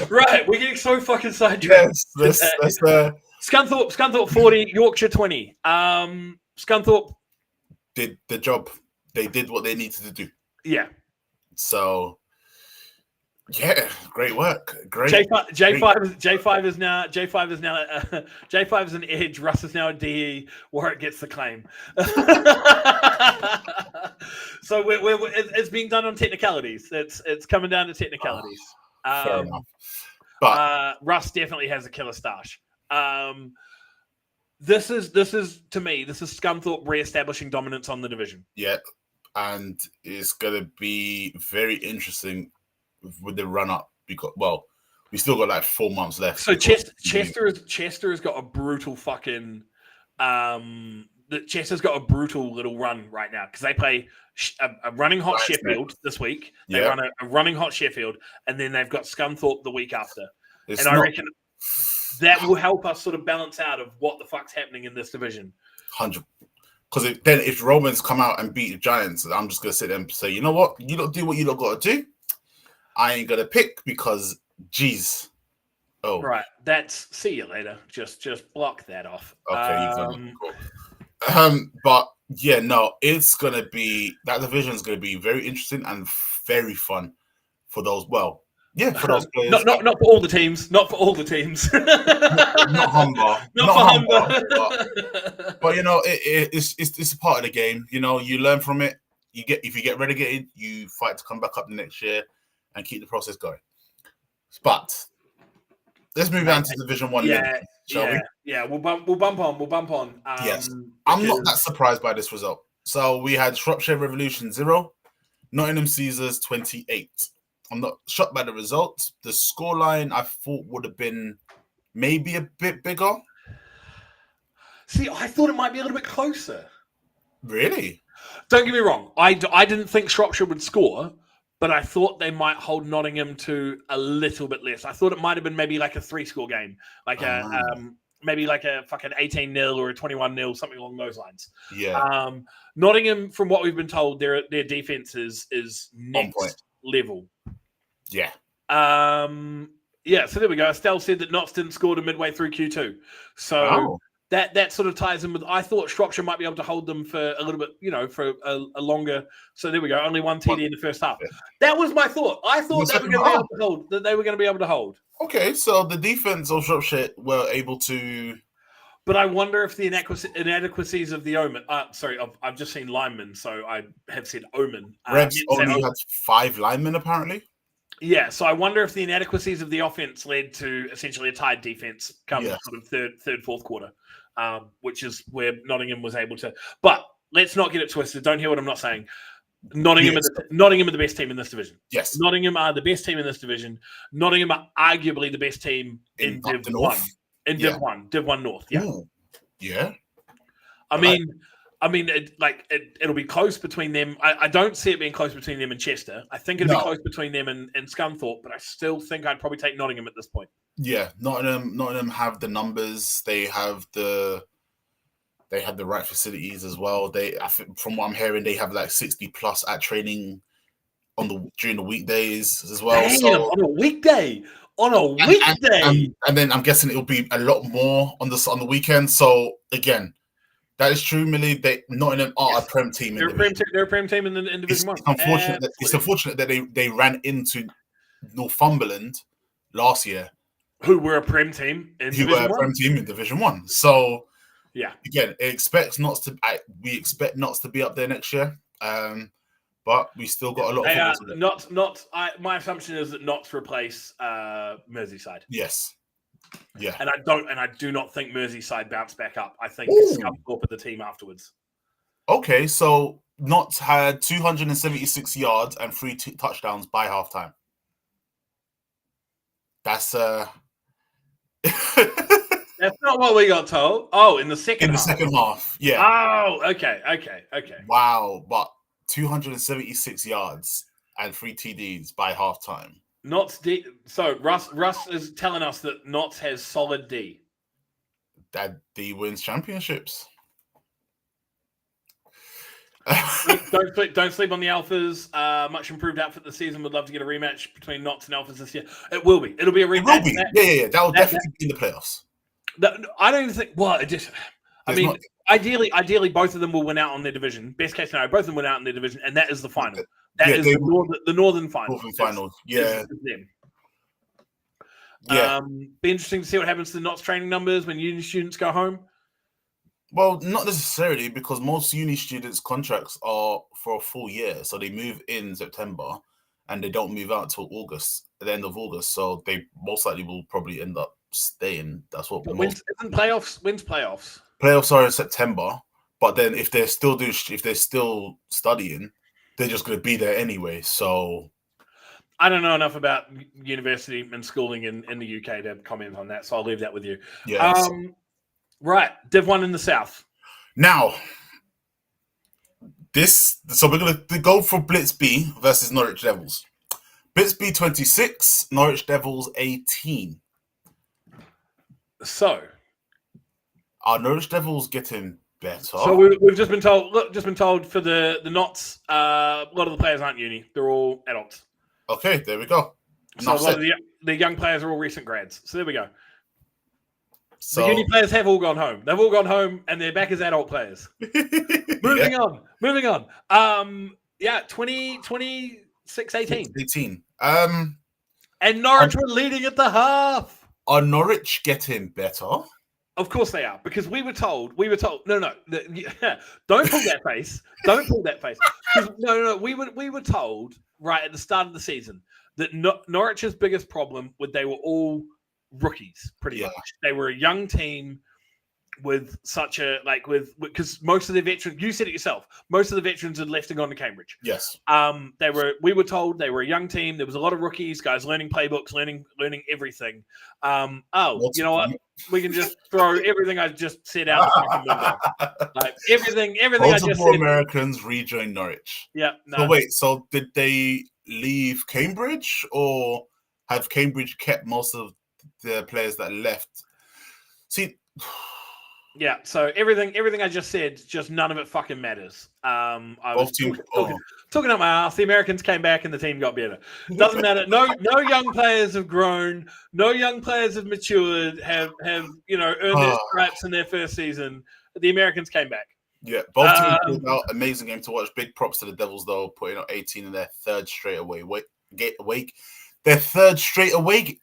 Right, we're getting so fucking sidetracked. Yes, that's Scunthorpe 40, Yorkshire 20. Scunthorpe did the job. They did what they needed to do. Yeah. So, yeah, great work. Great. J5 is now J5 is an edge. Russ is now a DE. Warwick gets the claim. So it's being done on technicalities. It's coming down to technicalities. Fair enough. But Russ definitely has a killer stash. This is Scunthorpe re-establishing dominance on the division. Yeah, and it's gonna be very interesting with the run up because we still got like 4 months left. So Chester has got a brutal fucking Chester's got a brutal little run right now because they play a running hot Sheffield this week. They run a running hot Sheffield, and then they've got Scunthorpe the week after. I reckon that will help us sort of balance out of what the fuck's happening in this division. 100. Because then if Romans come out and beat the Giants, I'm just going to sit there and say, you know what? You don't do what you don't got to do. I ain't gonna pick because, geez. Oh, Right. That's see you later. Just block that off. okay, cool. But yeah, no, it's gonna be that division is gonna be very interesting and very fun for those. Well, yeah, for those players. Not for all the teams. Not for all the teams. not Humber. Not for Humber. But you know, it's a part of the game. You know, you learn from it. If you get relegated, you fight to come back up the next year and keep the process going. But let's move on to Division 1. Shall we? Yeah, we'll bump on. Yes. I'm not that surprised by this result. So we had Shropshire Revolution 0, Nottingham Caesars 28. I'm not shocked by the results. The scoreline I thought would have been maybe a bit bigger. See, I thought it might be a little bit closer. Really? Don't get me wrong. I didn't think Shropshire would score, but I thought they might hold Nottingham to a little bit less. I thought it might have been maybe like a 3-score game, like maybe like a fucking 18-0 or a 21-0, something along those lines. Yeah. Nottingham, from what we've been told, their defense is next level. Yeah. Yeah. So there we go. Estelle said that Notts didn't score to midway through Q2, so. That sort of ties in with. I thought Shropshire might be able to hold them for a little bit, for a longer. So there we go. Only one TD in the first half. That was my thought. I thought they were going to be able to hold. That they were going to be able to hold. Okay, so the defense of Shropshire were able to. But I wonder if the inadequacies of the Omen. Sorry, I've just seen linemen, so I have said Omen. Revs only had 5 linemen apparently. Yeah, so I wonder if the inadequacies of the offense led to essentially a tied defense come sort of third, fourth quarter. Which is where Nottingham was able to. But let's not get it twisted. Don't hear what I'm not saying. Nottingham are the best team in this division. Yes. Nottingham are the best team in this division. Nottingham are arguably the best team in Div 1. In Div 1. Div 1 North. Yeah. Ooh. Yeah. I mean, it'll be close between them. I don't see it being close between them and Chester. I think it'll be close between them and Scunthorpe, but I still think I'd probably take Nottingham at this point. Yeah, Nottingham have the numbers. They have the right facilities as well. I think, from what I'm hearing, they have like 60 plus at training during the weekdays as well. Damn, on a weekday. And then I'm guessing it'll be a lot more on the weekend. So again, that is true, Millie. Nottingham are a Prem team. They're a Prem team in Division 1. It's unfortunate that they ran into Northumberland last year, who were a Prem team in Division 1. So yeah, again, we expect Notts to be up there next year. But we still got a lot of football to do. My assumption is that Notts replace Merseyside. Yes. Yeah. And I do not think Merseyside bounce back up. I think Scunthorpe are the team afterwards. Okay, so Notts had 276 yards and 3 touchdowns by halftime. That's That's not what we got told. Oh, in the second half. Second half, yeah. Oh, okay. Wow, but 276 yards and 3 TDs by halftime. Notts D. So Russ is telling us that Notts has solid D. That D wins championships. Don't sleep on the Alphas. Much improved outfit this season. Would love to get a rematch between Notts and Alphas this year. It will be. It'll be a rematch. It will be. Yeah. That will definitely be in the playoffs. I don't even think. Well, it just. Ideally, both of them will win out on their division. Best case scenario, both of them win out in their division, and that is the final. That is the Northern final. Northern final, yeah. Them. Yeah. Be interesting to see what happens to the Notts training numbers when uni students go home. Well, not necessarily, because most uni students' contracts are for a full year, so they move in September, and they don't move out until August, at the end of August. So they most likely will probably end up staying. That's what. When's playoffs? Playoffs are in September, but then if they're still studying, they're just going to be there anyway. So I don't know enough about university and schooling in the UK to comment on that, so I'll leave that with you. Yeah. Right, Div 1 in the South. Now, so we're going to go for Blitz B versus Norwich Devils. Blitz B 26, Norwich Devils 18. So, are Norwich Devils getting better? So we've just been told. Look, for the Notts, a lot of the players aren't uni; they're all adults. Okay, there we go. So a lot of the young players are all recent grads. So there we go. So, the uni players have all gone home. They've all gone home, and they're back as adult players. Moving on. 26-18. 18. And Norwich were leading at the half. Are Norwich getting better? Of course they are, because we were told. No, don't pull that face. Don't pull that face. No. We were told right at the start of the season that Norwich's biggest problem was they were all rookies, pretty much. They were a young team with such a because most of the veterans, you said it yourself, most of the veterans had left and gone to Cambridge. Yes. We were told they were a young team. There was a lot of rookies, guys learning playbooks, learning everything. You know what? We can just throw everything I just said out the fucking window. Like everything I just said. Americans rejoin Norwich. Yeah. No. So wait, so did they leave Cambridge, or have Cambridge kept most of the players that left? See. Yeah, so everything I just said, just none of it fucking matters. I was talking up my ass. The Americans came back and the team got better. Doesn't matter. No young players have grown. No young players have matured. Have earned their stripes in their first season. The Americans came back. Yeah, both teams pulled out. Amazing game to watch. Big props to the Devils though, putting out 18 in their third straight away. Their third straight away.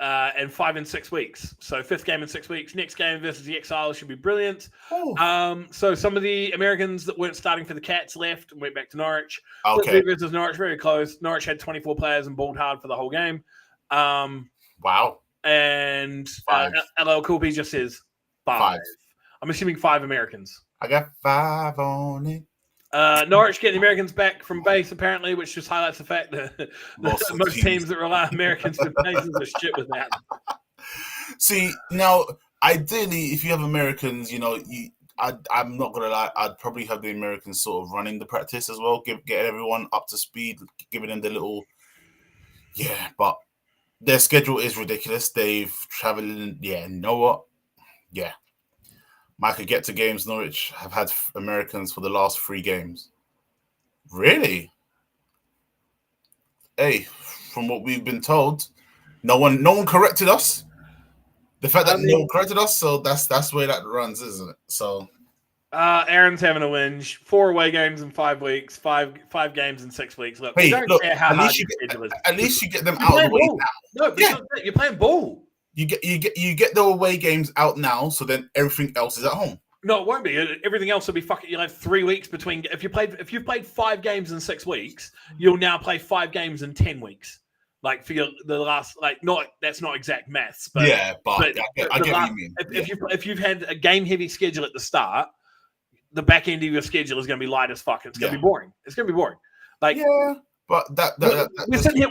And 5 in 6 weeks. So 5th game in 6 weeks. Next game versus the Exiles should be brilliant. So some of the Americans that weren't starting for the Cats left and went back to Norwich. Okay. Versus Norwich, very close. Norwich had 24 players and balled hard for the whole game. Wow. And LL Cool P just says 5. I'm assuming 5 Americans. I got 5 on it. Norwich getting the Americans back from base, apparently, which just highlights the fact that most teams that rely on Americans for bases are shit with that. See, now, ideally, if you have Americans, I'm not going to lie, I'd probably have the Americans sort of running the practice as well, get everyone up to speed, giving them the little... Yeah, but their schedule is ridiculous. They've traveled... Yeah, you know what? Yeah. Micah, get to games. Norwich have had Americans for the last 3 games. Really? Hey, from what we've been told, no one corrected us. The fact that no one corrected us, so that's where that runs, isn't it? So, Aaron's having a whinge. 4 away games in 5 weeks. 5 games in 6 weeks. Look, at least you get them out of the way now. No, but you're playing ball. You get the away games out now, so then everything else is at home. No, it won't be. Everything else will be fucking. You'll have 3 weeks between. If you've played 5 games in 6 weeks, you'll now play 5 games in 10 weeks. Like for the last, that's not exact maths, but yeah, but I get what you mean. If you've had a game heavy schedule at the start, the back end of your schedule is going to be light as fuck. It's going to be boring. It's going to be boring. Like But we're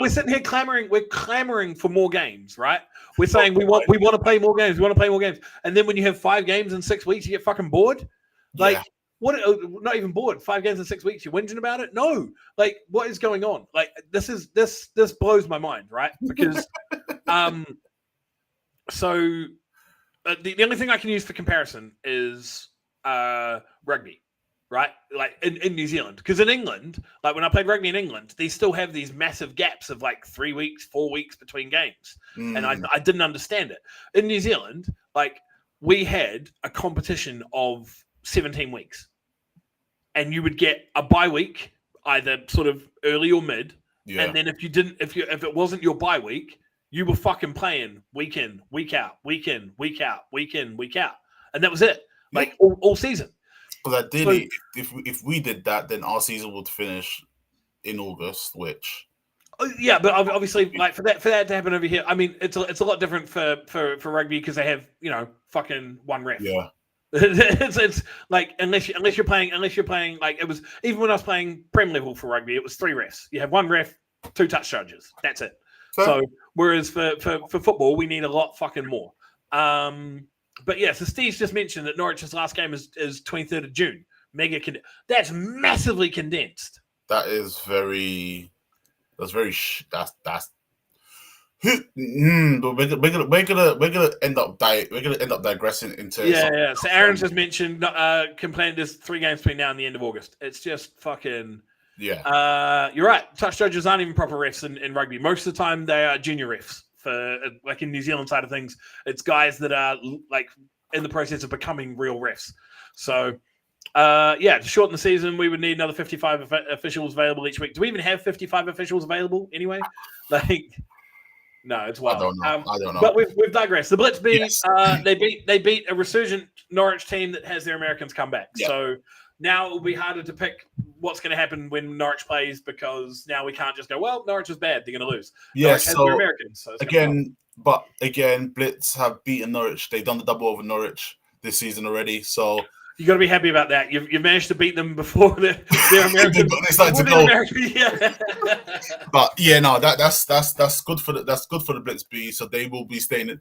sitting here clamoring. We're clamoring for more games, right? We're saying we want to play more games. We want to play more games. And then when you have 5 games in 6 weeks, you get fucking bored. Like what? Not even bored. 5 games in 6 weeks, you're whinging about it. No, like what is going on? Like this blows my mind, right? Because the only thing I can use for comparison is rugby. Right, like in New Zealand, because in England, like when I played rugby in England, they still have these massive gaps of like 3 weeks, 4 weeks between games, and I didn't understand it. In New Zealand, like we had a competition of 17 weeks, and you would get a bye week either sort of early or mid, and then if it wasn't your bye week, you were fucking playing week in, week out, week in, week out, week in, week out, and that was it, like all season. Because ideally, if we did that, then our season would finish in August, which... Yeah, but obviously, like for that to happen over here, I mean, it's a lot different for rugby because they have, fucking 1 ref. Yeah. it's like unless you're playing like it was, even when I was playing Prem level for rugby, it was 3 refs. You have 1 ref, 2 touch judges. That's it. So whereas for football, we need a lot fucking more. But yeah, so Steve's just mentioned that Norwich's last game is 23rd of June. That's massively condensed. That's very. We're gonna end up digressing into. Yeah. So Aaron's just mentioned complaining there's 3 games between now and the end of August. It's just fucking. Yeah. You're right. Touch judges aren't even proper refs in rugby. Most of the time, they are junior refs. For like in New Zealand side of things, it's guys that are like in the process of becoming real refs. So, to shorten the season, we would need another 55 officials available each week. Do we even have 55 officials available anyway? Like, no, it's wild. I don't know. But we've digressed. The Blitz beat. Yes. They beat a resurgent Norwich team that has their Americans come back. Yeah. So now it will be harder to pick what's going to happen when Norwich plays, because now we can't just go, well, Norwich is bad, they're going to lose. Yes, so Americans. So again, Blitz have beaten Norwich. They've done the double over Norwich this season already. So you got to be happy about that. You've managed to beat them before they're American. they started to go. Yeah. But yeah, no, that's good for the Blitz B. So they will be staying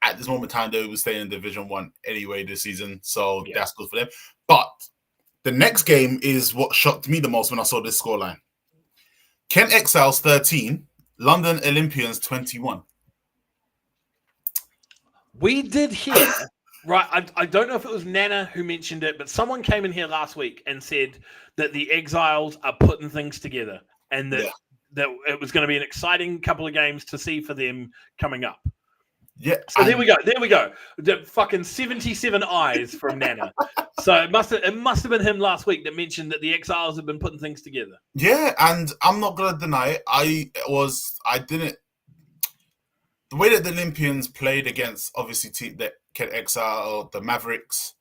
at this moment in time. They will be staying in Division 1 anyway this season. So that's good for them. But the next game is what shocked me the most when I saw this scoreline. Kent Exiles 13, London Olympians 21. We did hear, right? I don't know if it was Nana who mentioned it, but someone came in here last week and said that the Exiles are putting things together, and that it was going to be an exciting couple of games to see for them coming up. Yeah. So there we go. The fucking 77 eyes from Nana. So it must have been him last week that mentioned that the Exiles have been putting things together. Yeah, and I'm not gonna deny it. The way that the Olympians played against obviously the Kent Exile, the Mavericks,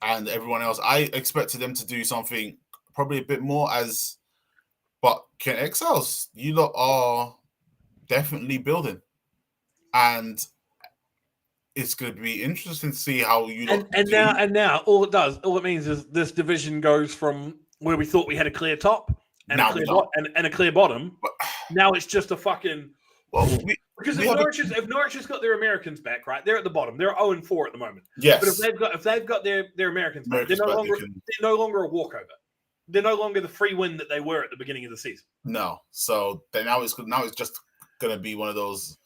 and everyone else, I expected them to do something probably a bit more but Kent Exiles, you lot are definitely building, and it's going to be interesting to see how you lot and now all it means is this division goes from where we thought we had a clear top and a clear bottom. Now it's just a fucking because if Norwich has got their Americans back, right, they're at the bottom. They're 0-4 at the moment. Yes, but if they've got their Americans back, they're no longer a walkover. They're no longer the free win that they were at the beginning of the season. No, so then now it's just going to be one of those.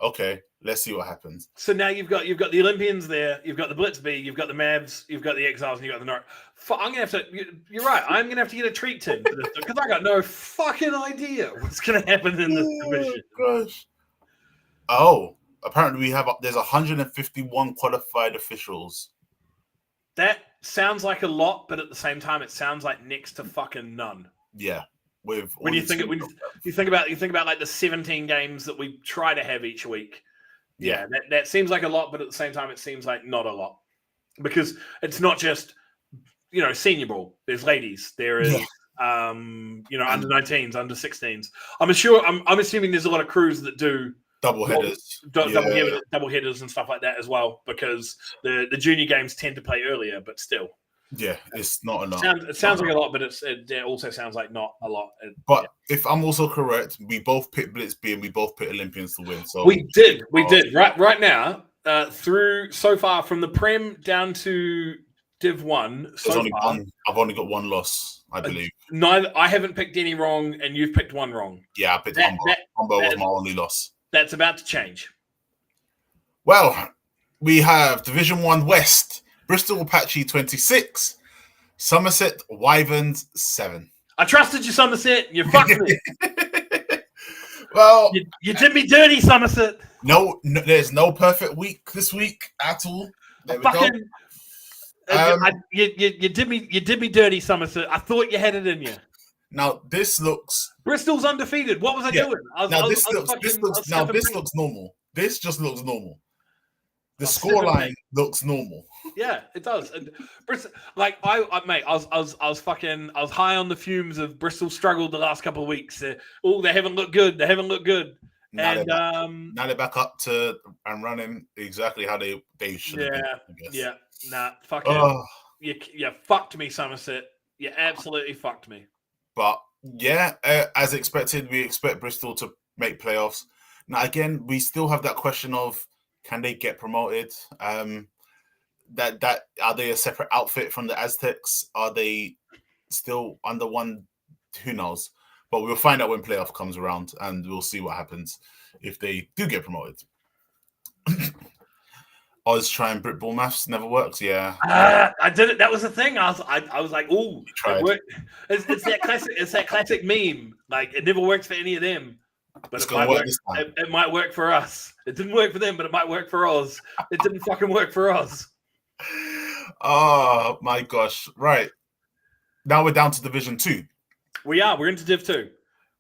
Okay, let's see what happens. So now you've got the Olympians there, you've got the Blitz B, you've got the Mavs, you've got the Exiles, and you've got the North. I'm gonna have to. You're right. I'm gonna have to get a treat tin for this because I got no fucking idea what's gonna happen in this division. Gosh. Oh, apparently there's 151 qualified officials. That sounds like a lot, but at the same time, it sounds like next to fucking none. Yeah. When you think about like the 17 games that we try to have each week, that seems like a lot, but at the same time, it seems like not a lot because it's not just senior ball. There's ladies. There is under 19s, under 16s. I'm assuming there's a lot of crews that do double headers, double headers and stuff like that as well because the junior games tend to play earlier, but still. Yeah, it's not enough. It sounds like a lot, but it also sounds like not a lot. But if I'm also correct, we both picked Blitz B and we both picked Olympians to win. So we did. Right now, through so far from the Prem down to Div 1. I've only got one loss, I believe. I haven't picked any wrong, and you've picked one wrong. Yeah, I picked Humber. Humber was my only loss. That's about to change. Well, we have Division 1 West. Bristol Apache 26, Somerset Wyverns 7. I trusted you, Somerset. You fucked me. Well, you did me dirty, Somerset. No, there's no perfect week this week at all. There we go. You did me dirty, Somerset. I thought you had it in you. Now this looks Bristol's undefeated. What was I doing? This looks normal. This just looks normal. The scoreline looks normal. Yeah, it does. And Bristol, like I was high on the fumes of Bristol struggled the last couple of weeks. They haven't looked good. Now they're back up to and running exactly how they should have been. I guess. You fucked me, Somerset. You absolutely fucked me. But as expected, we expect Bristol to make playoffs. Now again, we still have that question of, can they get promoted? That are they a separate outfit from the Aztecs? Are they still under one? Who knows? But we'll find out when playoff comes around, and we'll see what happens if they do get promoted. Oz trying brick ball maths never works. Yeah, I did it. That was the thing. I was like, "Ooh, tried. it worked." It's that classic. It's that classic meme. Like it never works for any of them, but It's it gonna might work work. this time. It might work for us. It didn't work for them, but it might work for Oz. It didn't fucking work for Oz. Oh my gosh! Right now we're down to Division 2. We are. We're into Div 2.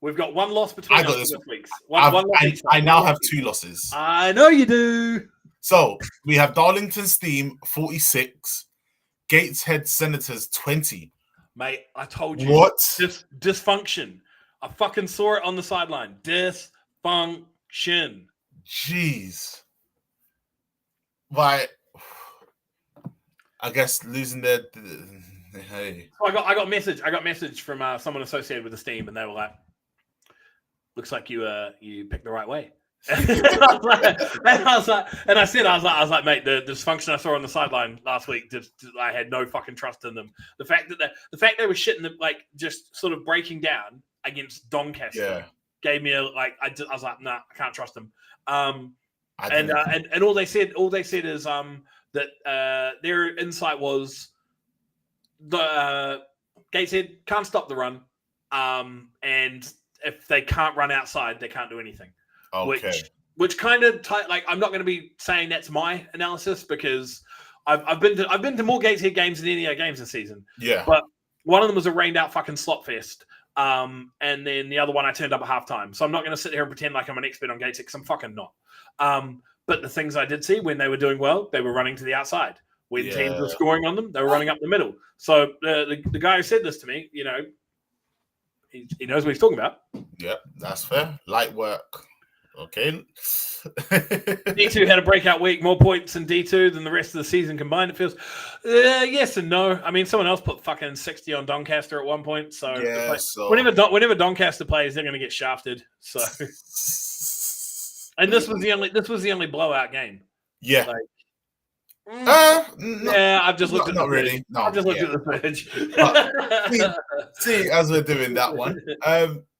We've got one loss between us this week. I now have 2 losses. I know you do. So we have Darlington's Steam 46, Gateshead Senators 20. Mate, I told you. What? Dysfunction. I fucking saw it on the sideline. Dysfunction. Jeez. Right. I guess losing their. Hey. So I got message. I got message from someone associated with the Steam, and they were like, "Looks like you picked the right way." And I was like, mate, the dysfunction I saw on the sideline last week, I had no fucking trust in them. The fact they were shitting them, like just sort of breaking down against Doncaster, gave me I was like, nah, I can't trust them. And all they said is that their insight was the Gateshead can't stop the run, and if they can't run outside, they can't do anything. Okay. Which kind of like I'm not going to be saying that's my analysis because I've been to more Gateshead games than any other games this season. Yeah. But one of them was a rained out fucking slot fest. And then the other one I turned up at halftime. So I'm not going to sit here and pretend like I'm an expert on Gateshead because I'm fucking not. But the things I did see when they were doing well, they were running to the outside. When teams were scoring on them, they were running up the middle. So the guy who said this to me, he knows what he's talking about. Yep, that's fair. Light work. Okay. D2 had a breakout week, more points in D2 than the rest of the season combined. It feels yes and no. I mean, someone else put fucking 60 on Doncaster at one point. So, whenever Doncaster plays, they're going to get shafted. So, and this was the only blowout game. Yeah. I've just looked at not really. No, I've just looked at the footage. see, as we're doing that one,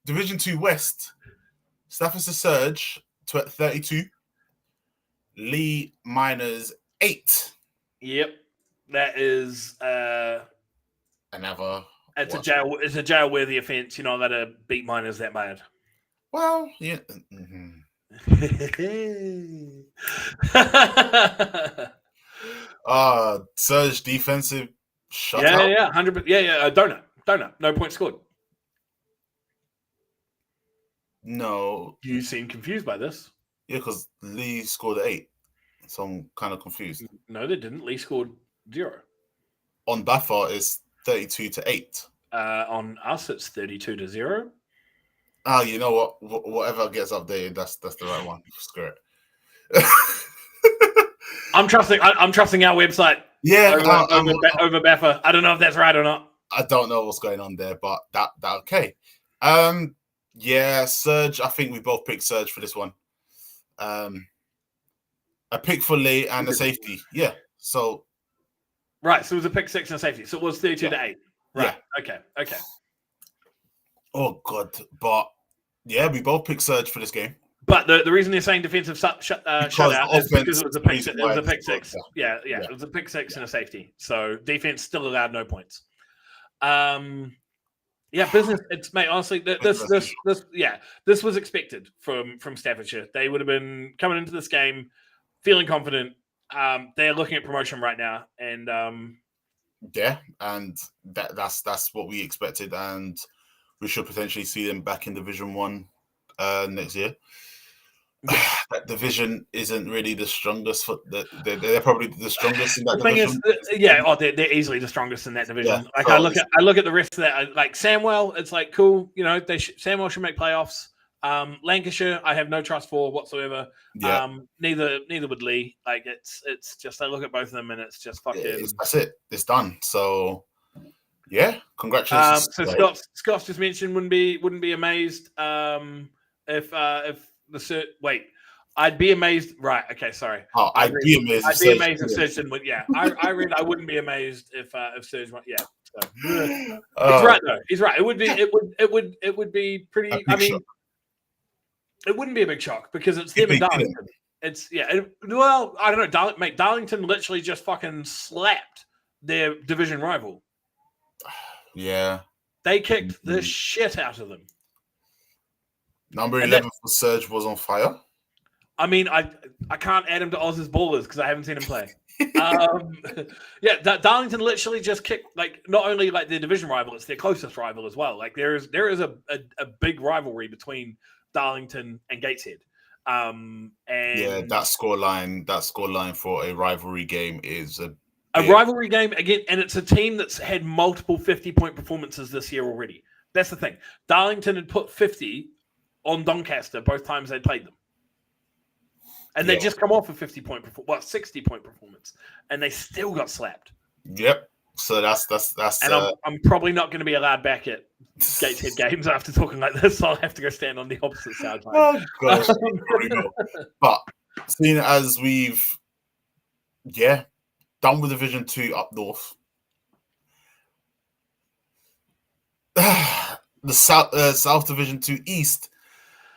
Division 2 West. Staffordshire Surge 32, Lee Miners 8. Yep, that is another. It's a jail-worthy offence. You're not allowed to beat Miners that bad. Well, yeah. Surge defensive shutout. Yeah, 100%. Yeah. Donut. No points scored. No. You seem confused by this. Yeah, because Lee scored 8. So I'm kind of confused. No, they didn't. Lee scored 0. On Baffa, it's 32-8. On us, it's 32-0. Oh, you know what? Whatever gets updated, that's the right one. Screw it. I'm trusting our website. Yeah, over Baffa. I don't know if that's right or not. I don't know what's going on there, but that okay. Yeah, Surge. I think we both picked Surge for this one. A pick for Lee and a safety. Yeah. So. Right. So it was a pick 6 and a safety. So it was 32-8. Right. Yeah. Okay. Oh God, but yeah, we both picked Surge for this game. But the reason they're saying defensive shutout is because it was a pick 6. It was a pick 6. Yeah. It was a pick 6 and a safety. So defense still allowed no points. Yeah, business. It's mate. Honestly, this was expected from Staffordshire. They would have been coming into this game feeling confident. They're looking at promotion right now, and and that's what we expected, and we should potentially see them back in Division 1 next year. That division isn't really the strongest. They're probably the strongest in that division. They're easily the strongest in that division. Yeah, like I look at the rest of that. Like Samwell, it's like cool. Samwell should make playoffs. Lancashire, I have no trust for whatsoever. Yeah. Neither would Lee. Like it's just I look at both of them and it's just fucking. That's it. It's done. So yeah, congratulations. So Scott's just mentioned wouldn't be amazed if the wait. I'd be amazed. Right. Okay. Sorry. Oh, I'd be amazed. I'd be amazed if Surge didn't win. Yeah. I read. I wouldn't be amazed if Surge won. Yeah. So. He's right though. He's right. It would be. It would be pretty. I mean, it wouldn't be a big shock because it's them and Darlington. Well, I don't know. Mate, Darlington literally just fucking slapped their division rival. Yeah. They kicked the shit out of them. Number 11 for Surge was on fire. I mean, I can't add him to Oz's ballers because I haven't seen him play. Darlington literally just kicked, like, not only like their division rival, it's their closest rival as well. Like there is a big rivalry between Darlington and Gateshead. And that scoreline for a rivalry game is a rivalry game again, and it's a team that's had multiple 50-point performances this year already. That's the thing. Darlington had put 50 on Doncaster both times they played them. And they just come off a 60-point performance, and they still got slapped. Yep. So that's. And I'm probably not going to be allowed back at Gateshead games after talking like this, so I'll have to go stand on the opposite side. Oh gosh. But seeing as we've, done with Division 2 up north, the South Division 2 East.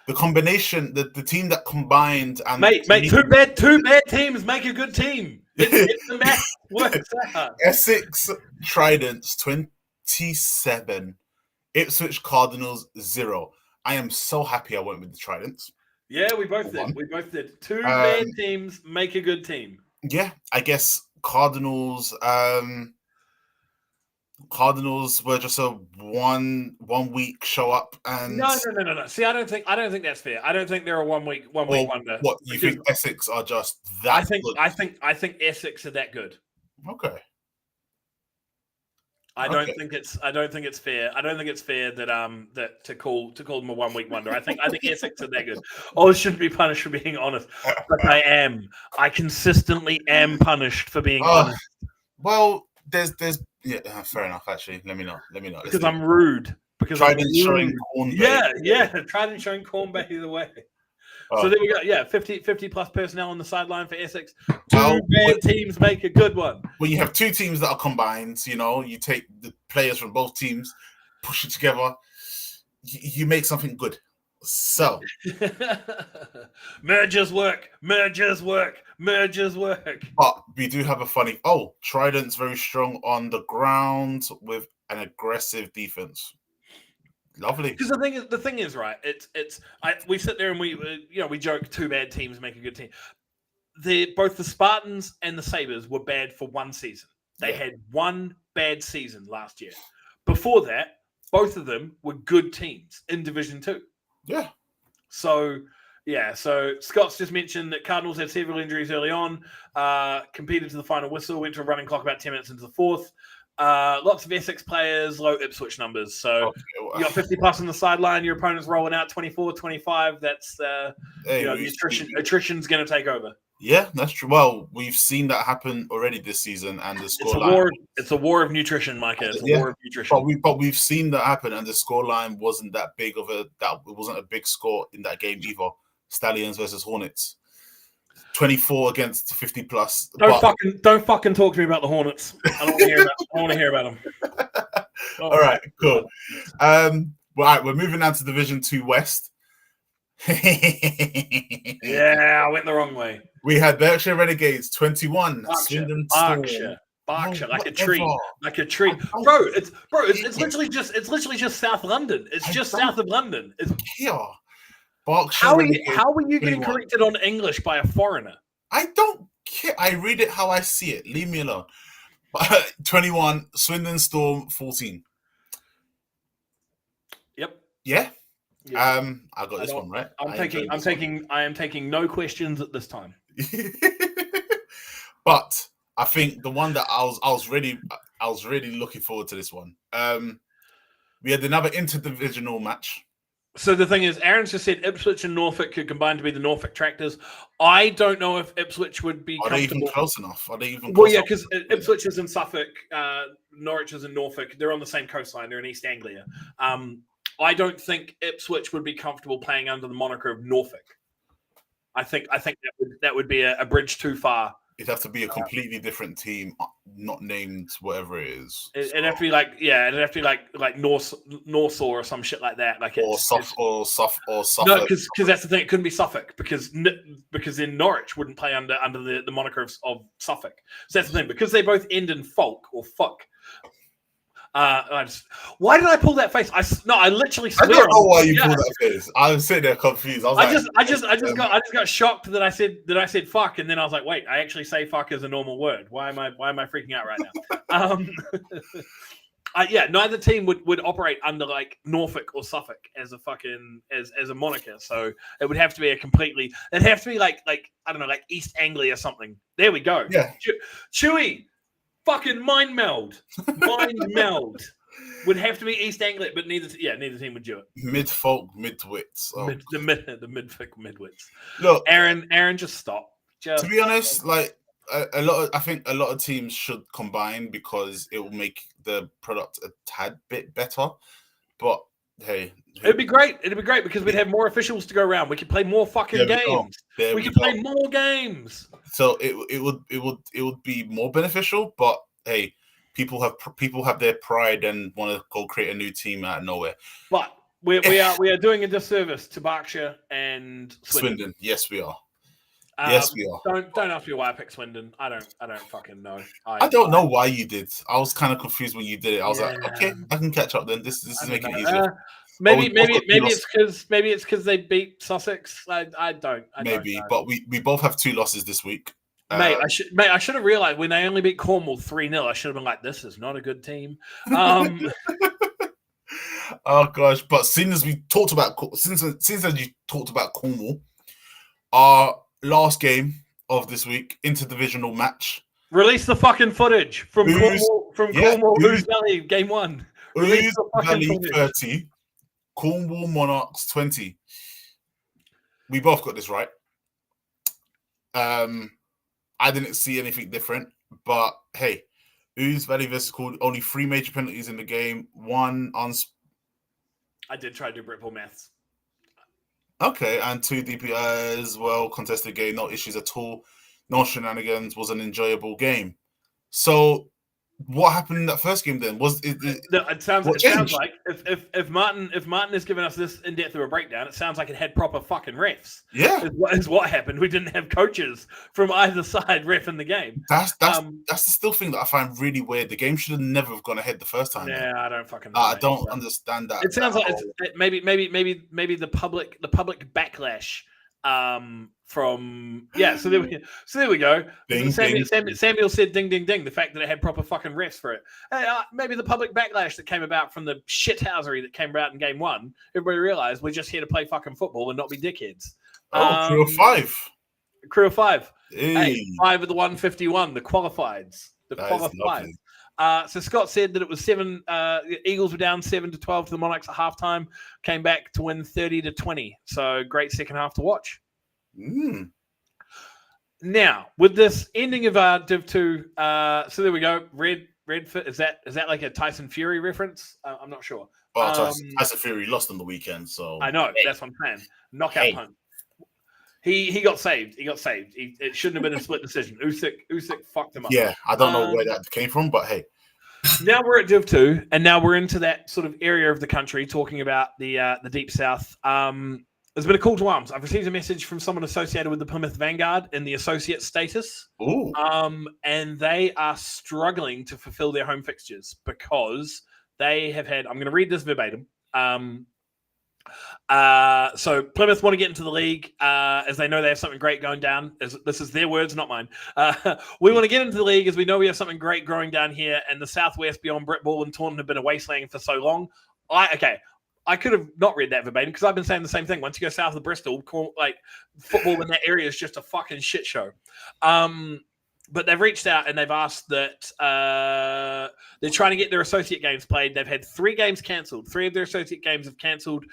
The combination, the team that combined and mate, two bad teams make a good team. It's the math works out. Essex Tridents 27, Ipswich Cardinals 0. I am so happy I went with the Tridents. Yeah, we both did. We both did. Two bad teams make a good team. Yeah, I guess Cardinals. Cardinals were just a one week show up and no. See, I don't think that's fair. I don't think they're a one week wonder. What you think Essex are just that? Good? I think Essex are that good. Okay. I don't think it's fair. I don't think it's fair that to call them a 1 week wonder. I think Essex are that good. I shouldn't be punished for being honest, but I am. I consistently am punished for being honest. Well, there's fair enough. Actually, let me know. Because I'm rude. Trident showing Corn Bay. Yeah. Trident showing Corn Bay either way. So there we go. Yeah, 50 plus personnel on the sideline for Essex. Two bad teams make a good one. When you have two teams that are combined, you take the players from both teams, push it together, you make something good. So mergers work. But we do have a funny. Trident's very strong on the ground with an aggressive defense. Lovely. Because the thing is, right? We sit there and we joke two bad teams make a good team. Both the Spartans and the Sabres were bad for one season. They had one bad season last year. Before that, both of them were good teams in Division 2. Yeah. So Scott's just mentioned that Cardinals had several injuries early on, competed to the final whistle, went to a running clock about 10 minutes into the fourth. Lots of Essex players, low Ipswich numbers. So you got 50 plus on the sideline, your opponent's rolling out 24, 25. That's the attrition's going to take over. Yeah, that's true. Well, we've seen that happen already this season, and the scoreline. It's a war of nutrition, Micah. It's a war of nutrition. But we've seen that happen, and the scoreline wasn't that big it wasn't a big score in that game either. Stallions versus Hornets, 24 against 50 plus. Don't fucking talk to me about the Hornets. I don't want to hear about them. All right, cool. We're moving on to Division 2 West. Yeah, I went the wrong way. We had Berkshire Renegades 21. Berkshire, like a tree. Bro, it's literally just South London. It's just south of London. It's here. How are you getting corrected on English by a foreigner? I don't care. I read it how I see it. Leave me alone. 21. Swindon Storm 14. Yep. Yeah. I got this one right. I am taking no questions at this time. But I think the one that I was really looking forward to this one. We had another Inter-divisional match. So the thing is, Aaron's just said Ipswich and Norfolk could combine to be the Norfolk Tractors. I don't know if Ipswich would be comfortable. Are they even close enough? Well, yeah, because Ipswich is in Suffolk, Norwich is in Norfolk. They're on the same coastline. They're in East Anglia. I don't think Ipswich would be comfortable playing under the moniker of Norfolk. I think that would be a bridge too far. It'd have to be a completely different team not named whatever it is. It'd have to be like it'd have to be like Norsaw or some shit like that. Like or Suffolk. No, because that's the thing. It couldn't be Suffolk because then Norwich wouldn't play under the moniker of Suffolk. So that's the thing. Because they both end in folk or fuck. Why did I pull that face? I literally swear. I don't know why you pulled that face. I was sitting there confused. I just got shocked that I said fuck, and then I was like, wait, I actually say fuck as a normal word. Why am I freaking out right now? Neither team would operate under like Norfolk or Suffolk as a fucking as a moniker. So it would have to be it'd have to be like I don't know, like East Anglia or something. There we go. Yeah. Chewy. Fucking mind meld would have to be East Anglia, but neither team would do it. Mid-folk, mid-wits. Oh. The mid-folk, mid-wits. Look, Aaron, just stop. To be honest, like I think a lot of teams should combine because it will make the product a tad bit better. But hey, it'd be great. It'd be great because we'd have more officials to go around. We could play more fucking games. We could play more games. So it would be more beneficial. But hey, people have their pride and want to go create a new team out of nowhere. But we are doing a disservice to Berkshire and Swindon. Yes, we are. Yes, we are. Don't ask me why I picked Swindon. I don't fucking know. I don't know why you did. I was kind of confused when you did it. I was like, okay, I can catch up then. This is making it easier. Maybe it's because they beat Sussex. I don't know. But we both have 2 losses this week. I should have realized when they only beat Cornwall 3-0. I should have been like, this is not a good team. Oh gosh! But since you talked about Cornwall, our last game of this week, Inter-divisional match. Release the fucking footage from Cornwall, Ouse Valley, game 1. Ouse Valley 30, Cornwall Monarchs 20. We both got this right. I didn't see anything different, but hey, Ouse Valley versus Cornwall, only 3 major penalties in the game, 1 I did try to do Britpole maths. Okay, and 2 DPIs, well contested game, no issues at all, no shenanigans, was an enjoyable game. So, what happened in that first game then? It sounds like if Martin is giving us this in depth of a breakdown, it sounds like it had proper fucking refs. Yeah, is what happened. We didn't have coaches from either side ref in the game. That's the still thing that I find really weird. The game should have never have gone ahead the first time. Yeah, I don't fucking know. I don't understand that. It sounds like maybe the public backlash. So there we go. Ding, Samuel said ding ding ding, the fact that it had proper fucking refs for it. Maybe the public backlash that came about from the shithousery that came about in game 1, everybody realized we're just here to play fucking football and not be dickheads. Crew of 5. Crew of 5. Hey. Hey, 5 of the 151, the qualifieds. So Scott said that it was 7. Eagles were down 7-12 to the Monarchs at halftime. Came back to win 30-20. So great second half to watch. Now with this ending of Div 2, so there we go. Redford is that like a Tyson Fury reference? I'm not sure. Well, Tyson Fury lost on the weekend, so I know that's what I'm saying. Knockout punch. He got saved. It shouldn't have been a split decision. Usyk fucked him up. Yeah, I don't know where that came from, but hey. Now we're at Div 2, and now we're into that sort of area of the country talking about the Deep South. There's been a call to arms. I've received a message from someone associated with the Plymouth Vanguard in the associate status. Ooh. And they are struggling to fulfill their home fixtures because they have had, I'm going to read this verbatim. So Plymouth want to get into the league as they know they have something great going down. This is their words, not mine. We want to get into the league as we know we have something great growing down here, and the Southwest beyond Britball and Taunton have been a wasteland for so long. I could have not read that verbatim because I've been saying the same thing. Once you go south of Bristol, like football in that area is just a fucking shit show. But they've reached out and they've asked that they're trying to get their associate games played. They've had 3 games cancelled. 3 of their associate games have cancelled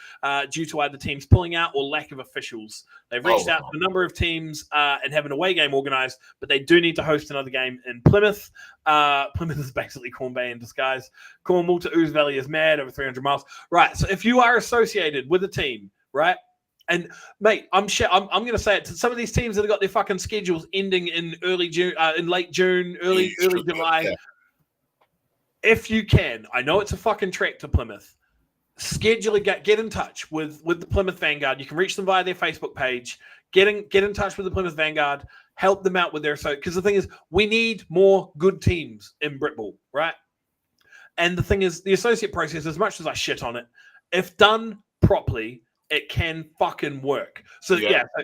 due to either teams pulling out or lack of officials. They've reached out to a number of teams and have an away game organised, but they do need to host another game in Plymouth. Plymouth is basically Corn Bay in disguise. Cornwall to Ouse Valley is mad, over 300 miles. Right, so if you are associated with a team, right, And mate, I'm going to say it to some of these teams that have got their fucking schedules ending in early June, in late June, early July. Yeah. If you can, I know it's a fucking trek to Plymouth. Schedule a get in touch with the Plymouth Vanguard. You can reach them via their Facebook page. Get in touch with the Plymouth Vanguard. Help them out with their because the thing is, we need more good teams in Britball, right? And the thing is, the associate process, as much as I shit on it, if done properly, it can fucking work. So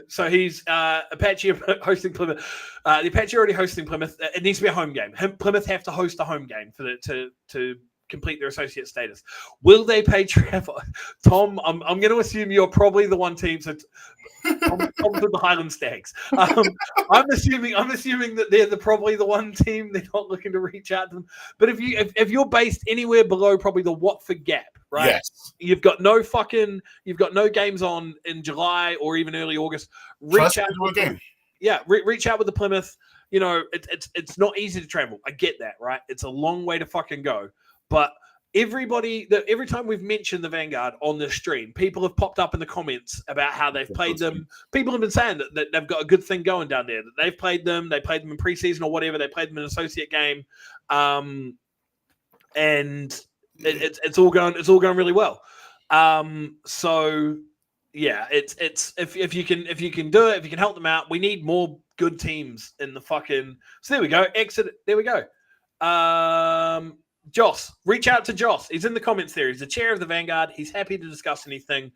so he's Apache hosting Plymouth. The Apache already hosting Plymouth. It needs to be a home game. Plymouth have to host a home game for to complete their associate status. Will they pay travel? Tom, I'm going to assume you're probably the one team. So Tom's with the Highland Stags. I'm assuming that they're probably the one team. They're not looking to reach out to them. But if you're based anywhere below probably the Watford gap, right? Yes. You've got no games on in July or even early August. Reach out to a game. Yeah, reach out with the Plymouth. You know, it's not easy to travel. I get that, right? It's a long way to fucking go. But every time we've mentioned the Vanguard on this stream, people have popped up in the comments about how they've played them. People have been saying that they've got a good thing going down there. That they've played them. They played them in preseason or whatever. They played them in an associate game, and it's all going really well. So yeah, it's if you can do it, if you can help them out, we need more good teams in the fucking. So there we go. Exit. There we go. Joss, reach out to Joss. He's in the comments there. He's the chair of the Vanguard. He's happy to discuss anything.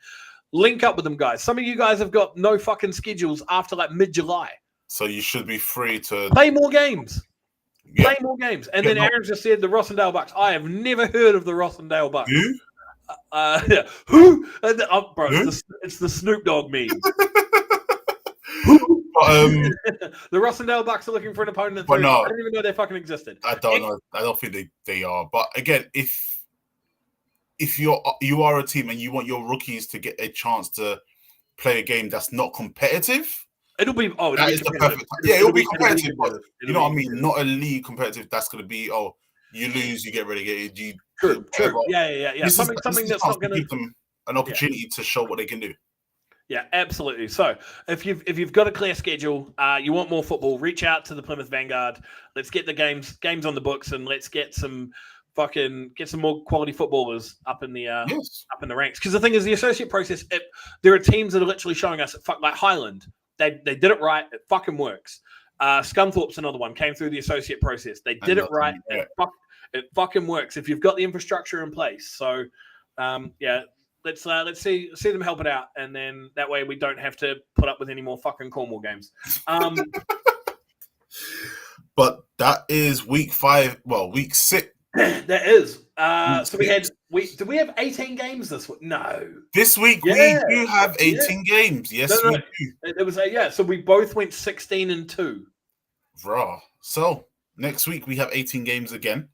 Link up with them, guys. Some of you guys have got no fucking schedules after like mid-July. So you should be free to play more games. Yeah. Play more games. And then Aaron just said the Rossendale Bucks. I have never heard of the Rossendale Bucks. Who? Yeah. Who? Bro, Who? It's the Snoop Dogg meme. The Rossendale Bucks are looking for an opponent. But no, I didn't even know they fucking existed. I don't know. I don't think they are. But again, if you are a team and you want your rookies to get a chance to play a game that's not competitive, it'll be the perfect time. Yeah, it'll be competitive, but you know what I mean? Not a league competitive that's going to be, you lose, you get relegated. True. Yeah. Something that's not going to give them an opportunity to show what they can do. Yeah, absolutely. So if you've got a clear schedule, you want more football, reach out to the Plymouth Vanguard. Let's get the games on the books, and let's get some more quality footballers up in the up in the ranks. Because the thing is, the associate process, there are teams that are literally showing us like Highland. They did it right. It fucking works. Scunthorpe's another one, came through the associate process. They did it right. It fucking works if you've got the infrastructure in place. So Let's see them help it out, and then that way we don't have to put up with any more fucking Cornwall games. But that is week 5. Well, week 6. That is. So did we have 18 games this week? No. This week we do have 18 games. Yes, we do. It was so we both went 16-2. Raw. So next week we have 18 games again.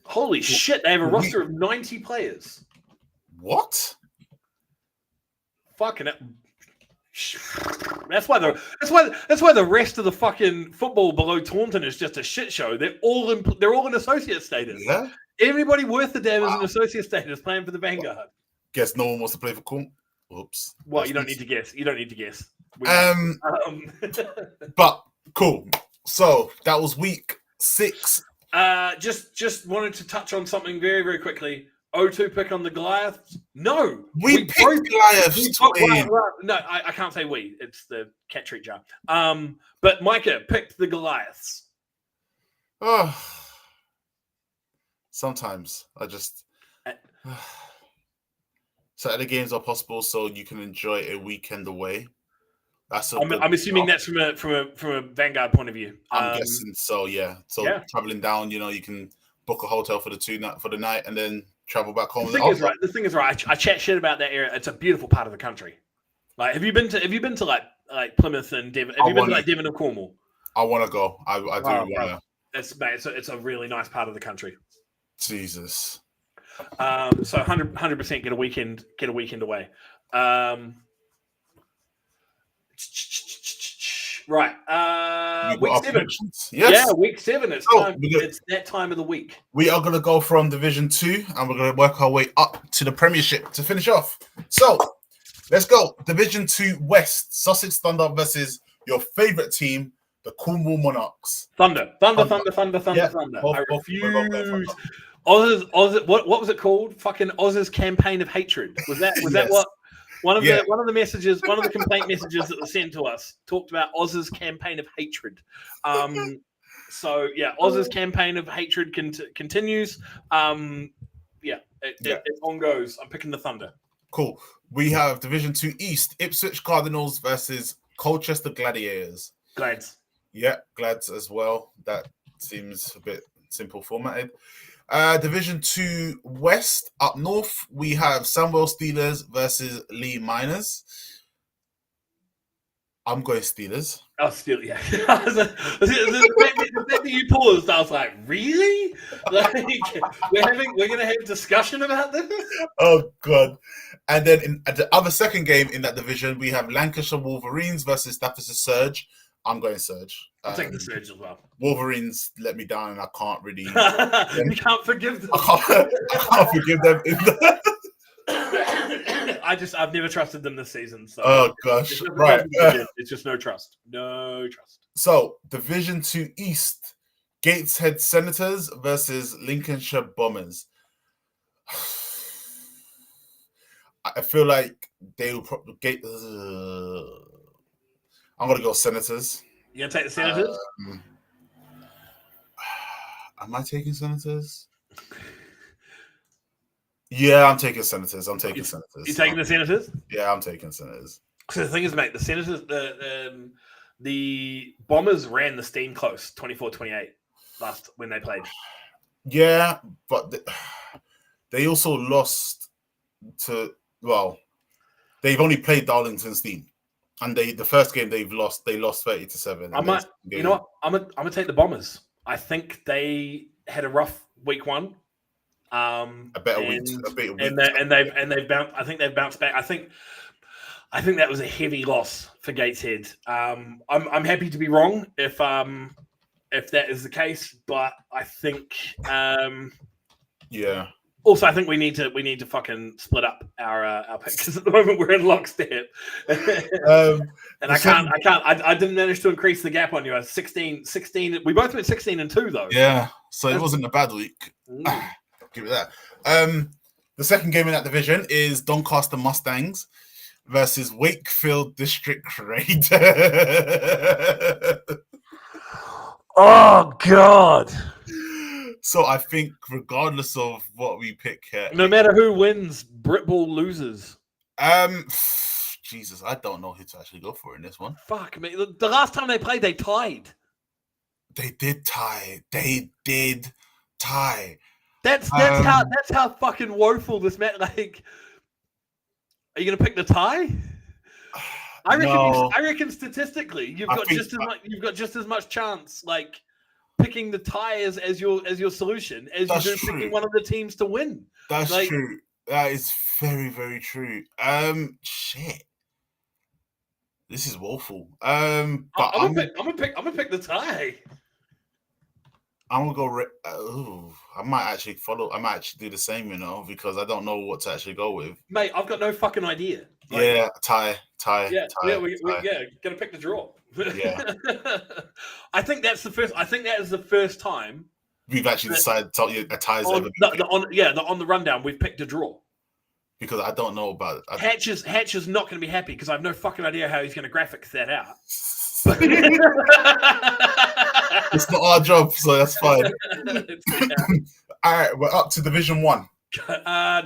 Holy shit! They have a roster of 90 players. What? Fucking it. That's why the rest of the fucking football below Taunton is just a shit show. They're all in associate status. Yeah. Everybody worth the damn is in associate status playing for the Vanguard. Guess no one wants to play for Cornwall. Oops. Well, you don't need to guess. But cool. So that was week 6. Just wanted to touch on something very, very quickly. O2 pick on the Goliaths? No. We picked Goliaths. No, I can't say we. It's the cat treat jar. But Micah picked the Goliaths. Oh. Sometimes I just Saturday games are possible, so you can enjoy a weekend away. I'm assuming that's from a Vanguard point of view. I'm guessing so. Yeah. So traveling down, you can book a hotel for the night and then travel back home. The thing is right. I chat shit about that area. It's a beautiful part of the country. Like, have you been to like Plymouth and Devon? Have you been to like Devon and Cornwall? I want to go. I do want to. It's a really nice part of the country. Jesus. So 100% get a weekend away. Right. Week 7. Yes. Yeah, week 7. It's that time of the week. We are going to go from Division 2 and we're going to work our way up to the Premiership to finish off. So, Let's go. Division 2 West. Sussex Thunder versus your favorite team, the Cornwall Monarchs. Thunder. Yeah, I refuse. What was it called? Fucking Oz's campaign of hatred. Was that Yes. what one of the messages, one of the complaint messages that were sent to us talked about Oz's campaign of hatred. So yeah, Oz's campaign of hatred continues. It on goes. I'm picking the Thunder. Cool. We have Division 2 East, Ipswich Cardinals versus Colchester Gladiators. Glads. Yeah, Glads as well. That seems a bit simple formatted. Division 2 West, up north, we have Sandwell Steelers versus Lee Miners. I'm going Steelers. Oh, still, yeah. The fact that you paused, I was like, really? Like, we're gonna have a discussion about this? Oh god! And then at the other second game in that division, we have Lancashire Wolverines versus Staffordshire Surge. I'm going Surge. I'll take the Surge as well. Wolverines let me down, and I can't really. You can't forgive them. I can't forgive them. I've never trusted them this season. So oh gosh! Right. It's just no trust. No trust. So Division 2 East, Gateshead Senators versus Lincolnshire Bombers. I feel like they will probably I'm gonna go Senators. You gonna take the Senators? Am I taking Senators? Yeah, I'm taking Senators. Senators. You taking the Senators? Yeah, I'm taking Senators. So the thing is, mate, the Senators, the Bombers ran the steam close, 24-28 last when they played. Yeah, but they also lost to. Well, they've only played Darlington Steam, and the first game they lost 30-7. You know what? I'm gonna take the Bombers. I think they had a rough week one. A better week. And they've bounced. I think they've bounced back. I think that was a heavy loss for Gateshead. I'm happy to be wrong if that is the case, but I think yeah. Also, I think we need to fucking split up our picks because at the moment we're in lockstep, and I didn't manage to increase the gap on you. 16. We both went 16-2 though. Yeah, so it wasn't a bad week. Give it that. The second game in that division is Doncaster Mustangs versus Wakefield District Raiders. Oh God! So I think regardless of what we pick here, no matter who wins, Britball loses. Jesus, I don't know who to actually go for in this one. Fuck me! The last time they played, they tied. They did tie. That's how fucking woeful this match. Like, are you gonna pick the tie? I reckon statistically, you've got just as much chance like picking the tie as your solution as you do picking one of the teams to win. That's true. That is very, very true. Shit. This is woeful. But I'm gonna pick the tie. I'm gonna go. I might actually do the same, because I don't know what to actually go with. Mate, I've got no fucking idea. Like, tie. Yeah, gonna pick the draw. Yeah. I think that is the first time we've actually decided a tie's on the rundown we've picked a draw. Because I don't know about it. Hatch is not going to be happy because I have no fucking idea how he's going to graphics that out. It's not our job, so that's fine. All right, we're up to Division 1.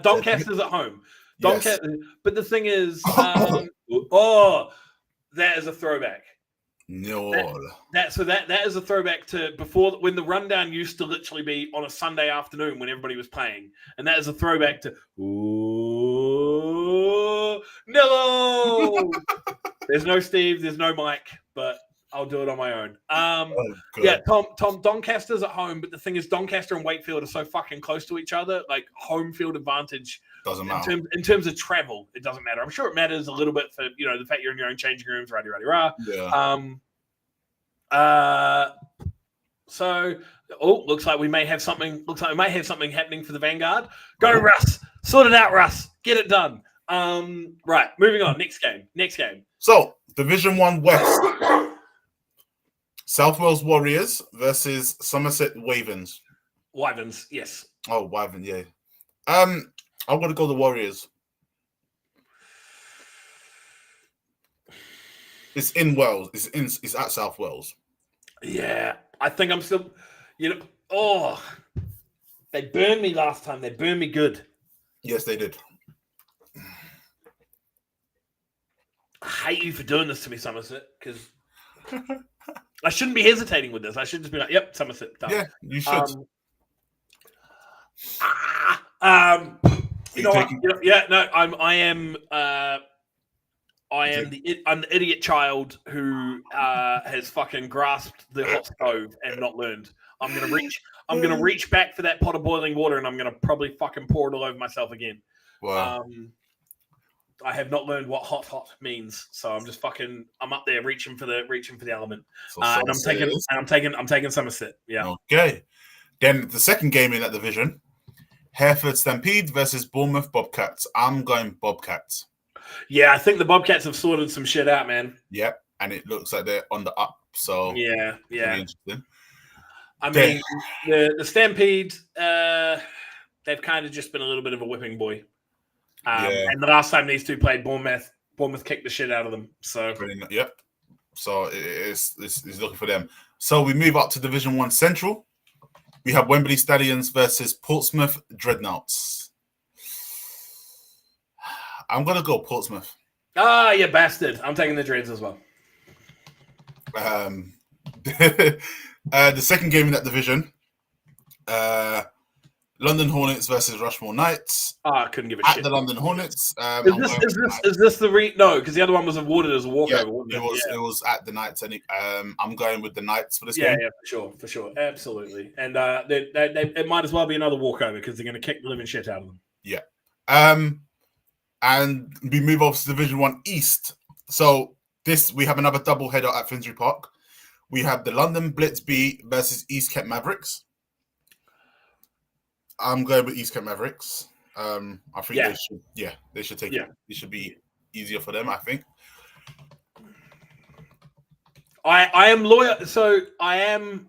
Doncaster's at home. Doncaster, yes. But the thing is, that is a throwback. No. That is a throwback to before when the rundown used to literally be on a Sunday afternoon when everybody was playing, and that is a throwback to no. There's no Steve, there's no Mike, but I'll do it on my own. Tom, Doncaster's at home, but the thing is, Doncaster and Wakefield are so fucking close to each other. Like home field advantage doesn't matter in terms of travel. It doesn't matter. I'm sure it matters a little bit for the fact you're in your own changing rooms. Rah. Yeah. So looks like we may have something. Looks like we may have something happening for the Vanguard. Go, Russ. Sort it out, Russ. Get it done. Right, moving on. Next game. So, Division 1 West. South Wales Warriors versus Somerset Wavens. Wyverns, yes. Oh, Wyvern, yeah. I'm going to go the Warriors. It's in Wales. It's at South Wales. Yeah, I think I'm still, they burned me last time. They burned me good. Yes, they did. I hate you for doing this to me, Somerset, because I shouldn't be hesitating with this. I should just be like, yep, Somerset. Done. Yeah, you should. You know what? Yeah, no, I'm the idiot child who has fucking grasped the hot stove and not learned. I'm gonna reach back for that pot of boiling water and I'm gonna probably fucking pour it all over myself again. Wow. I have not learned what hot means, so I'm just I'm up there reaching for the element. So and I'm taking Somerset. Yeah. Okay. Then the second game in that division, Hereford Stampede versus Bournemouth Bobcats. I'm going Bobcats. Yeah, I think the Bobcats have sorted some shit out, man. Yep, and it looks like they're on the up. So yeah. Interesting. I mean, the Stampede, they've kind of just been a little bit of a whipping boy. And the last time these two played, Bournemouth kicked the shit out of them. So yep. So it's looking for them. So we move up to Division 1 Central. We have Wembley Stallions versus Portsmouth Dreadnoughts. I'm going to go Portsmouth. Ah, you bastard. I'm taking the Dreads as well. The second game in that division, London Hornets versus Rushmore Knights. I couldn't give a shit. shit. At the London Hornets. Is this the no? Because the other one was awarded as a walkover. Yeah, it was at the Knights, and I'm going with the Knights for this game. Yeah, for sure, absolutely. And it might as well be another walkover because they're going to kick the living shit out of them. Yeah. And we move off to Division 1 East. So we have another double header at Finsbury Park. We have the London Blitz B versus East Kent Mavericks. I'm going with East Kent Mavericks. I think they should take it. It should be easier for them, I think. I am loyal. So I am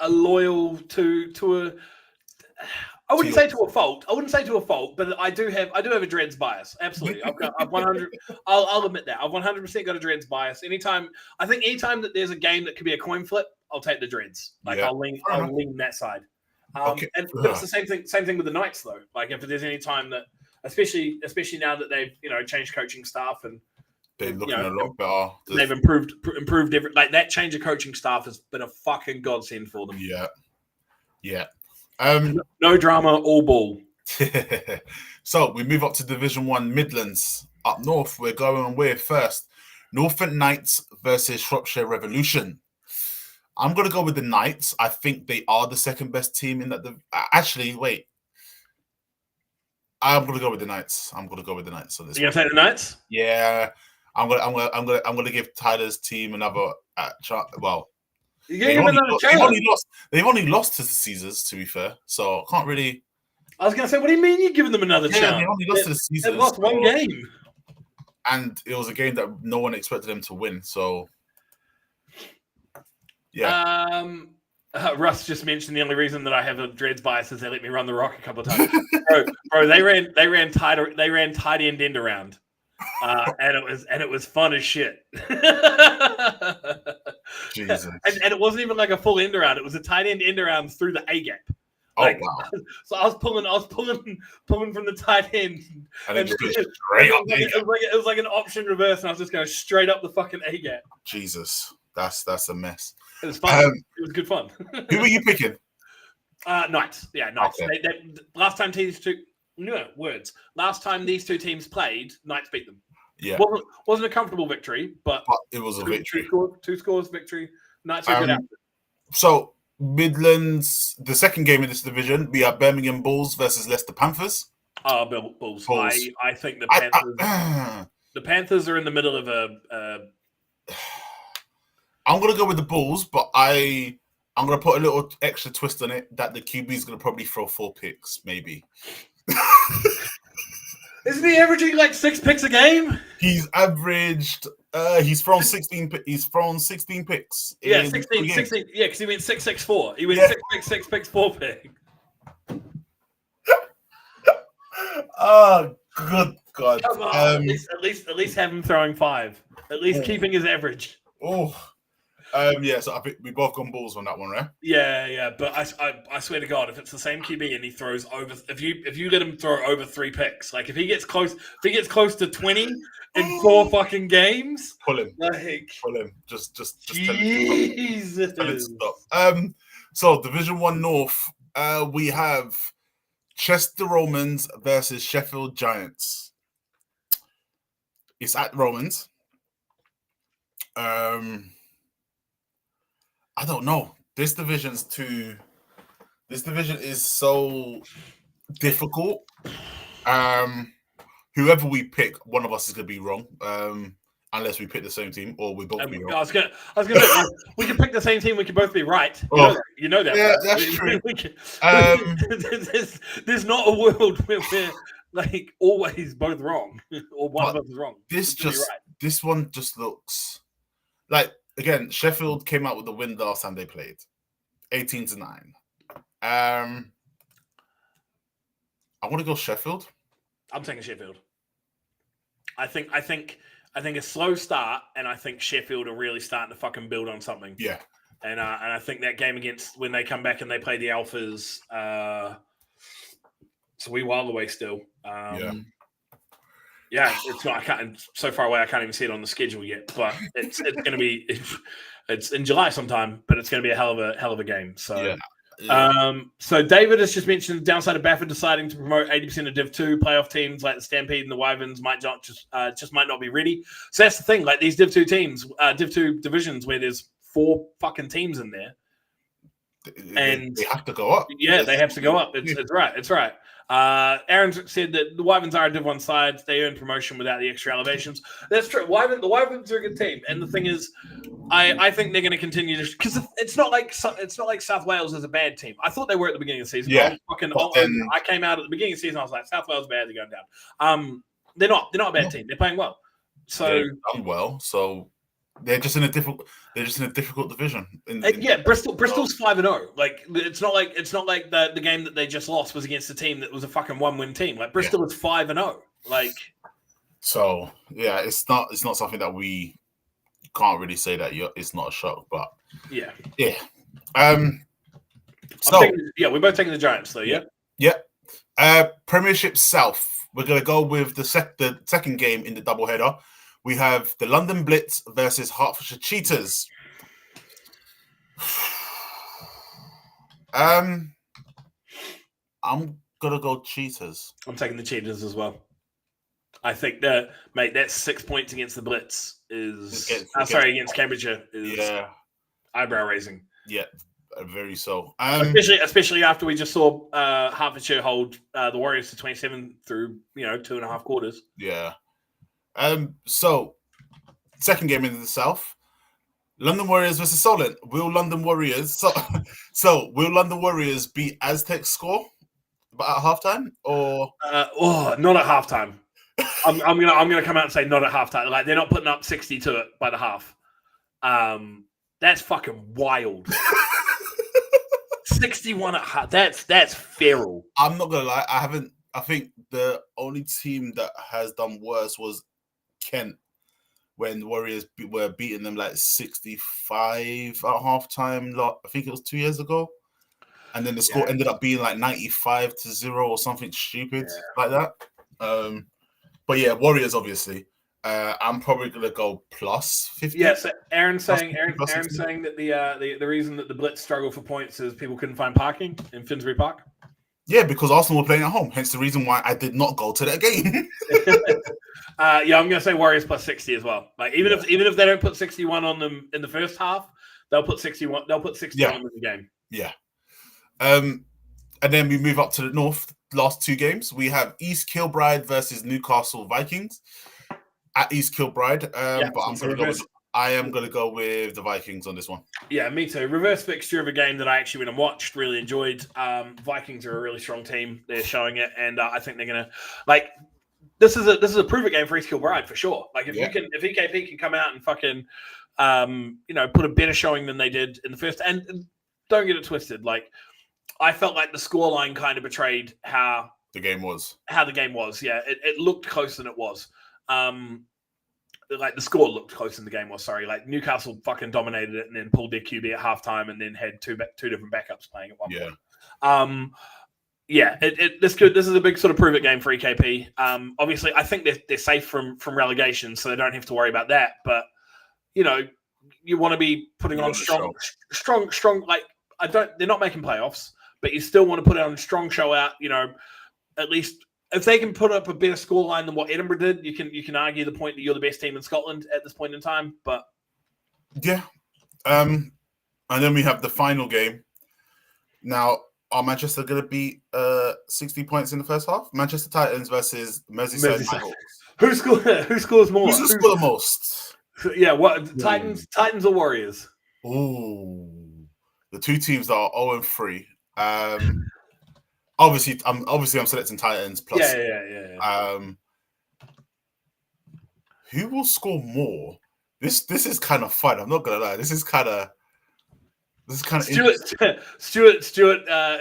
loyal to a. I wouldn't say to a fault. But I do have a Dreads bias. Absolutely, I've 100. I'll admit that I've 100% got a Dreads bias. Anytime that there's a game that could be a coin flip, I'll take the Dreads. I'll lean that side. Okay. And it's the same thing with the Knights though. Like if there's any time that, especially now that they've changed coaching staff and they're looking a lot better. They've improved like that change of coaching staff has been a fucking godsend for them. Yeah. No drama, all ball. So we move up to Division 1 Midlands. Up north, we're going with first Norfolk Knights versus Shropshire Revolution. I'm going to go with the Knights. I think they are the second best team in that. Actually, wait. I'm going to go with the Knights. So this. You going to take the Knights? Yeah. I'm going to give Tyler's team another chance. Well, they've only lost to the Caesars, to be fair. So I can't really. I was going to say, what do you mean you're giving them another chance? They only lost to the Caesars. They've lost one game. And it was a game that no one expected them to win. So, yeah. Russ just mentioned the only reason that I have a Dreads bias is they let me run the rock a couple of times. bro, they ran tight end around. And it was fun as shit. Jesus. And it wasn't even like a full end around. It was a tight end around through the A gap. Like, oh wow! So I was pulling from the tight end, and it just goes straight up. It was like an option reverse, and I was just going straight up the fucking A gap. Jesus, that's a mess. It was fun. It was good fun. Who were you picking? Knights. Yeah, Knights. Okay. Last time these two teams played, Knights beat them. Yeah, wasn't a comfortable victory, but it was a victory. Two scores victory. Knights are good out. So Midlands, the second game in this division, we have Birmingham Bulls versus Leicester Panthers. Bulls. I think the Panthers. The Panthers are in the middle of a. I'm gonna go with the Bulls, but I'm gonna put a little extra twist on it that the QB is gonna probably throw 4 picks, maybe. Isn't he averaging like 6 picks a game? He's averaged. He's thrown 16. He's thrown 16 picks. Yeah, in 16. 3 games. Yeah, because he went 6-6-4. He went Yeah. 6 picks, 4 picks. Oh, good God! Come on, at least have him throwing 5. At least keeping his average. Oh, yeah. So I think we both gone balls on that one, right? Yeah. But I swear to God, if it's the same QB and he throws over, if you let him throw over 3 picks, like if he gets close to 20 in 4 fucking games, Pull him. Like, Pull him. Just Jesus. tell him to stop. So Division 1 North, we have Chester Romans versus Sheffield Giants. It's at Romans. I don't know. This division is so difficult. Whoever we pick, one of us is gonna be wrong. Unless we pick the same team, or we both be wrong. I was gonna say, we can pick the same team. We can both be right. You know that. Yeah, right? that's true. There's not a world where we're like always both wrong, or one of us is wrong. This one just looks like, again, Sheffield came out with the win last time they played, 18-9. I want to go Sheffield. I'm taking Sheffield. I think a slow start, and I think Sheffield are really starting to fucking build on something. Yeah. And I think that game against, when they come back and they play the Alphas, it's a wee while away still. Yeah, it's not. It's so far away. I can't even see it on the schedule yet. But it's going to be. It's in July sometime, but it's going to be a hell of a game. So. Yeah. So David has just mentioned the downside of Baffert deciding to promote 80% of Div 2 playoff teams like the Stampede and the Wyverns might not just might not be ready. So that's the thing. Like these Div 2 teams, Div 2 divisions where there's 4 fucking teams in there, and they have to go up. Yeah, they have to go up. It's right. It's right. Aaron said that the Wyverns are a Div 1 side. They earn promotion without the extra elevations. That's true. The Wyverns are a good team, and the thing is, I think they're going to continue to, because it's not like South Wales is a bad team. I thought they were at the beginning of the season. Yeah, I came out at the beginning of the season. I was like, South Wales bad. They're going down. They're not a bad team. They're playing well. So they've done well. So they're just in a difficult division. Bristol's 5-0. Like it's not like the game that they just lost was against a team that was a fucking 1-win team. Like Bristol is 5-0. Like, so yeah, it's not something that we can't really say that it's not a shock, but yeah. So we're both taking the Giants though. Yeah. Premiership South. We're gonna go with the second game in the doubleheader. We have the London Blitz versus Hertfordshire Cheetahs. I'm gonna go Cheetahs. I'm taking the Cheetahs as well. I think that, mate, that's 6 points against the Blitz against Cambridgeshire is eyebrow raising. Yeah, very so. Especially after we just saw Hertfordshire hold the Warriors to 27 through 2.5 quarters. Yeah. So second game in the South, London Warriors versus Solent. Will London Warriors will London Warriors beat Aztec score at halftime or not at halftime? I'm gonna come out and say not at halftime. Like they're not putting up 60 to it by the half. That's fucking wild. 61 at half. That's feral. I'm not gonna lie. I think the only team that has done worse was Kent, when the Warriors were beating them like 65 at halftime. I think it was 2 years ago, and then the score ended up being like 95-0 or something stupid like that. But yeah, Warriors obviously. I'm probably gonna go plus 50. Yes, Aaron's saying that the reason that the Blitz struggle for points is people couldn't find parking in Finsbury Park. Yeah, because Arsenal were playing at home. Hence the reason why I did not go to that game. I'm going to say Warriors plus 60 as well. Like even if they don't put 61 on them in the first half, they'll put 61. They'll put 61 in the game. Yeah. And then we move up to the north. Last 2 games, we have East Kilbride versus Newcastle Vikings at East Kilbride. But I am going to go with the Vikings on this one. Yeah, me too. Reverse fixture of a game that I actually went and watched, really enjoyed. Vikings are a really strong team. They're showing it, and I think they're going to this is a prove it game for East Kilbride for sure. Like if EKP can come out and fucking put a better showing than they did in the first, and don't get it twisted. Like I felt like the scoreline kind of betrayed how the game was. Yeah, it looked closer than it was. Like the score looked closer than the game was. Sorry, like Newcastle fucking dominated it and then pulled their QB at halftime and then had two different backups playing at one point. This is a big sort of prove it game for EKP. Obviously, I think they're safe from relegation, so they don't have to worry about that. But you want to be putting on strong. Like they're not making playoffs, but you still want to put on a strong show out. At least if they can put up a better scoreline than what Edinburgh did, you can argue the point that you're the best team in Scotland at this point in time. But yeah, and then we have the final game. Now, are Manchester going to beat 60 points in the first half? Manchester Titans versus Merseyside. Who scores more? Who's going to score the most? Yeah, what Titans or Warriors? Ooh, the two teams that are 0-3. Obviously, I'm selecting Titans plus. Yeah. Who will score more? This is kind of fun. I'm not gonna lie. This is kind of Stuart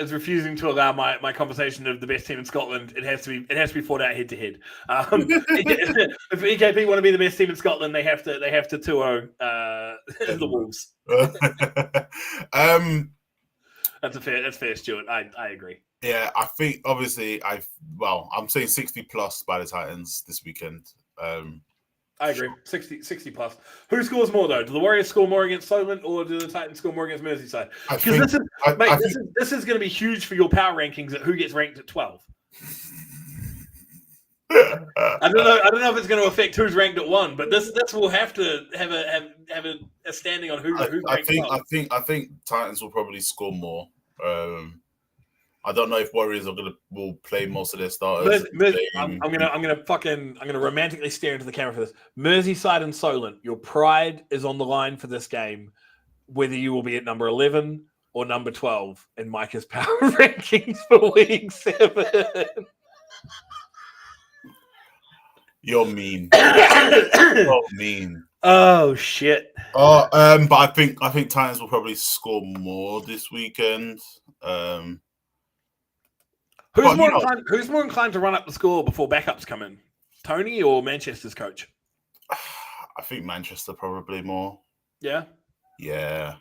is refusing to allow my conversation of the best team in Scotland. It has to be fought out head to head. If EKP want to be the best team in Scotland, they have to 2-0 the Wolves. That's fair, Stuart. I agree. Yeah, I think obviously I'm saying 60 plus by the Titans this weekend. I agree. 60 plus. Who scores more though? Do the Warriors score more against Solent or do the Titans score more against Merseyside? Because this is going to be huge for your power rankings at who gets ranked at 12. I don't know if it's going to affect who's ranked at 1, but this will have to have a standing on who's ranked 12. I think Titans will probably score more. I don't know if Warriors will play most of their starters. I'm gonna romantically stare into the camera for this. Merseyside and Solent, your pride is on the line for this game, whether you will be at number 11 or number 12 in Micah's power rankings for week 7. You're mean. You're mean. Oh shit. But I think Titans will probably score more this weekend. Who's more inclined to run up the score before backups come in? Tony or Manchester's coach? I think Manchester probably more. Yeah. Yeah.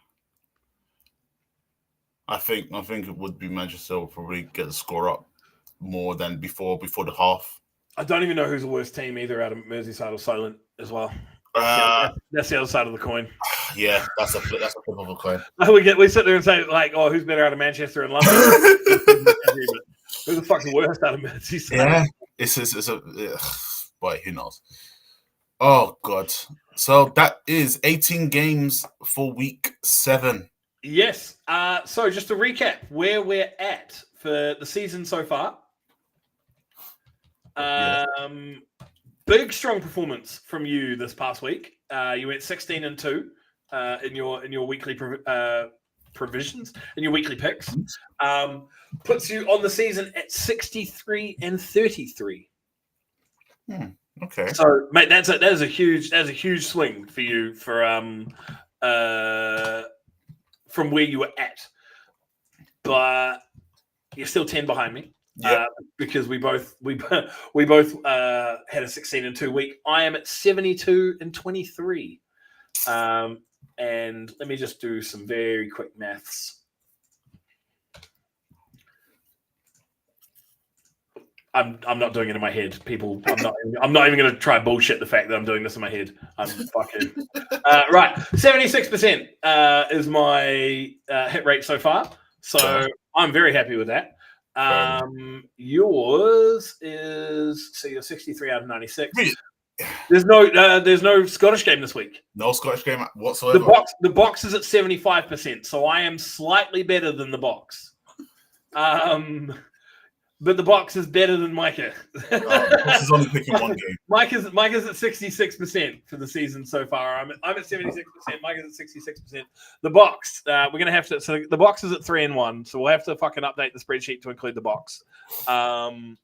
I think it would be Manchester will probably get the score up more than before the half. I don't even know who's the worst team either out of Merseyside or Solent as well. That's the other side of the coin. Yeah, that's a flip of a coin. We sit there and say like, oh, who's better out of Manchester and London? Who's the fucking worst out of Merseyside? Yeah, it's boy, who knows? Oh god! So that is 18 games for week 7. Yes. So just to recap where we're at for the season so far. Big strong performance from you this past week. You went 16-2 in your weekly provisions and your weekly picks. Puts you on the season at 63-33. Okay. So, mate, that is a huge swing for you from where you were at. But you're still 10 behind me. Yeah. Because we both had a 16-2 week. I am at 72-23. And let me just do some very quick maths. I'm not doing it in my head, people. I'm not even going to try bullshit the fact that I'm doing this in my head. I'm fucking right. 76% is my hit rate so far, so I'm very happy with that. Yours is you're 63 out of 96. There's no Scottish game this week. No Scottish game whatsoever. The box is at 75%, so I am slightly better than the box. But the box is better than Micah. This is only picking one game. Micah's at 66% for the season so far. I'm at 76%. Micah's at 66%. The box, we're gonna have to. So the box is at 3-1. So we'll have to fucking update the spreadsheet to include the box. Cat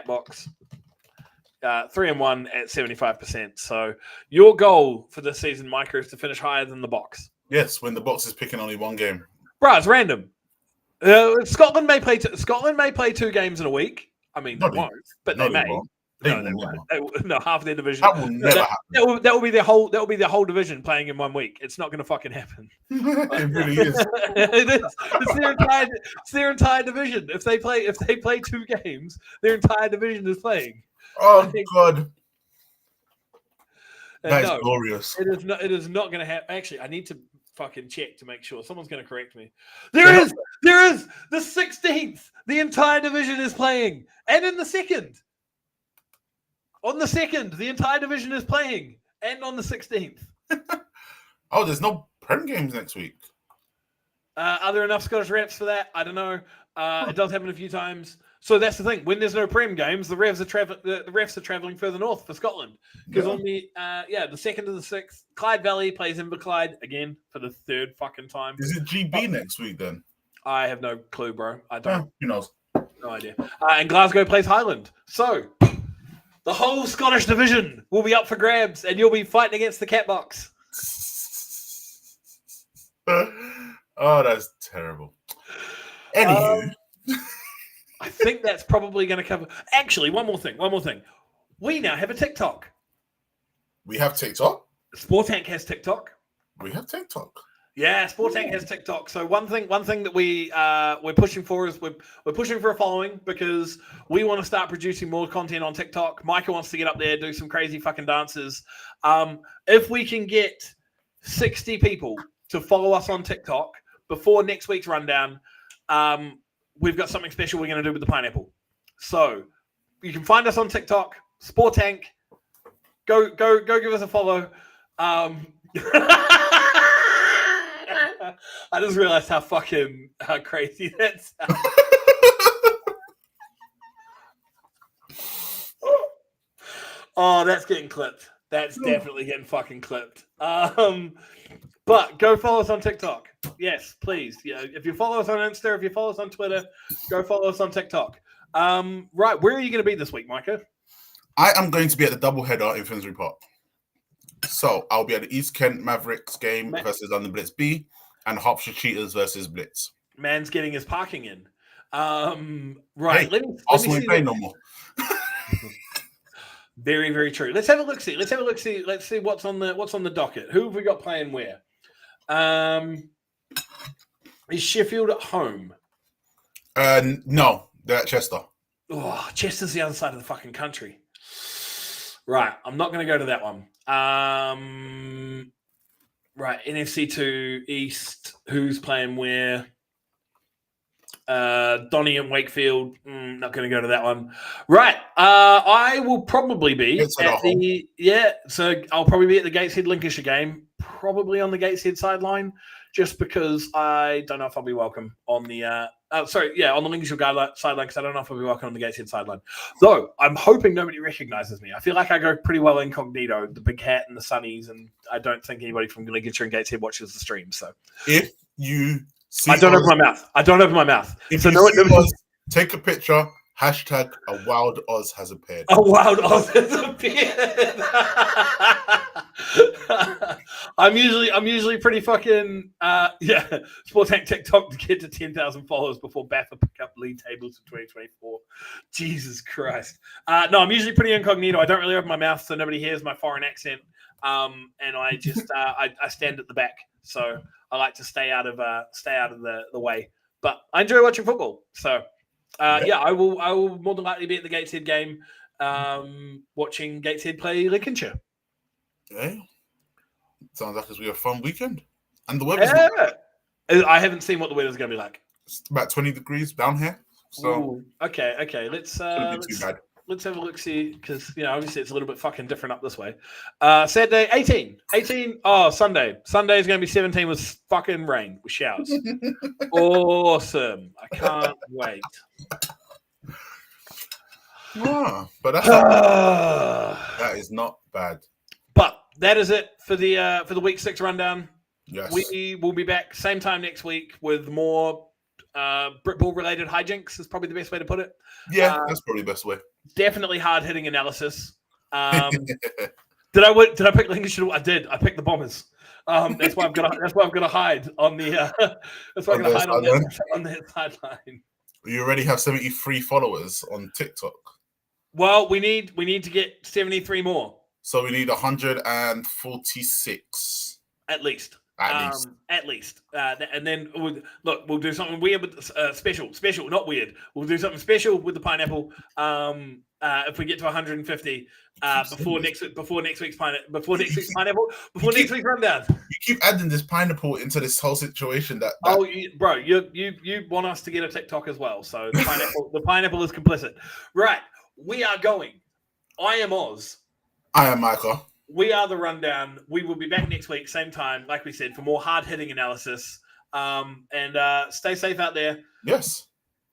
box. 3-1 at 75%. So your goal for this season, Micah, is to finish higher than the box. Yes, when the box is picking only one game. Bro, it's random. Scotland may play 2 games in a week. I mean, they won't, but they may. Won't. No, half their division. That will never happen. That will be their whole division playing in 1 week. It's not going to fucking happen. It really is. It is. It's their entire division. If they play 2 games, their entire division is playing. Oh God. That is glorious. It is not going to happen. Actually, I need to fucking check to make sure. Someone's going to correct me. There is the 16th. The entire division is playing, and in the second. On the 2nd, the entire division is playing, and on the 16th. Oh, there's no Prem games next week. Are there enough Scottish reps for that? I don't know. It does happen a few times. So that's the thing. When there's no Prem games, the refs are traveling further north for Scotland. Because on the 2nd to the 6th, Clyde Valley plays Inverclyde again for the 3rd fucking time. Is it GB next week then? I have no clue, bro. I don't. Who knows? No idea. And Glasgow plays Highland. So the whole Scottish division will be up for grabs, and you'll be fighting against the cat box. Oh, that's terrible. Anywho. I think that's probably going to cover. Actually, one more thing. We now have a TikTok. We have TikTok? Sport Tank has TikTok. We have TikTok. Yeah, Sport Tank has TikTok. So one thing that we're pushing for is we're pushing for a following, because we want to start producing more content on TikTok. Micah wants to get up there, do some crazy fucking dances. If we can get 60 people to follow us on TikTok before next week's rundown, we've got something special we're going to do with the pineapple. So you can find us on TikTok, Sport Tank. Go give us a follow. I just realized how crazy that sounds. Oh, that's getting clipped. That's definitely getting fucking clipped. But go follow us on TikTok. Yes, please. Yeah, if you follow us on Insta, if you follow us on Twitter, go follow us on TikTok. Right, where are you going to be this week, Micah? I am going to be at the doubleheader in Finsbury Park. So I'll be at the East Kent Mavericks game versus London Blitz B, and Hertfordshire Cheetahs versus Blitz. Man's getting his parking in. Right. Hey, Arsenal ain't playing no more. Very, very true. Let's have a look. See. Let's see what's on the docket. Who have we got playing where? Is Sheffield at home? No, they're at Chester. Oh, Chester's the other side of the fucking country. Right, I'm not going to go to that one. Right, NFC 2 East. Who's playing where? Donny and Wakefield. Not going to go to that one. Right, I will probably be at the So I'll probably be at the Gateshead Lancashire game, probably on the Gateshead sideline, just because I don't know if I'll be welcome on the on the Lancashire sideline, because I don't know if I'll be welcome on the Gateshead sideline. Though I'm hoping nobody recognises me. I feel like I go pretty well incognito, the big hat and the sunnies, and I don't think anybody from Lancashire and Gateshead watches the stream. So if you I don't open my mouth. If you see us, take a picture. Hashtag a wild Oz has appeared. A wild Oz has appeared. I'm usually pretty fucking Sport Tank TikTok to get to 10,000 followers before Baffa pick up league tables in 2024. Jesus Christ. No, I'm usually pretty incognito. I don't really open my mouth so nobody hears my foreign accent. And I just I stand at the back. So I like to stay out of the way. But I enjoy watching football. So I will more than likely be at the Gateshead game, watching Gateshead play Lincolnshire. Okay. Sounds like it's going to be a fun weekend. And the weather's I haven't seen what the weather's going to be like. It's about 20 degrees down here. So ooh, okay. Let's have a look, see, because obviously it's a little bit fucking different up this way. Saturday 18. Oh, Sunday is going to be 17 with fucking rain with showers. Awesome! I can't wait. But that is not bad. But that is it for the week 6 rundown. Yes, we will be back same time next week with more Britball related hijinks is probably the best way to put it. Yeah, that's probably the best way. Definitely hard hitting analysis. Did I pick Lincolnshire? I did. I picked the Bombers. That's why I'm gonna hide on the. That's why I'm gonna hide on the sideline. You already have 73 followers on TikTok. Well, we need to get 73 more. So we need 146 at least. At least. And then we'll do something weird with special, not weird. We'll do something special with the pineapple. If we get to 150 before next week's pineapple, before next week's rundown. You keep adding this pineapple into this whole situation. You want us to get a TikTok as well. So the pineapple is complicit. Right. We are going. I am Oz. I am Micah. We are the rundown. We will be back next week, same time, like we said, for more hard-hitting analysis. And stay safe out there. Yes.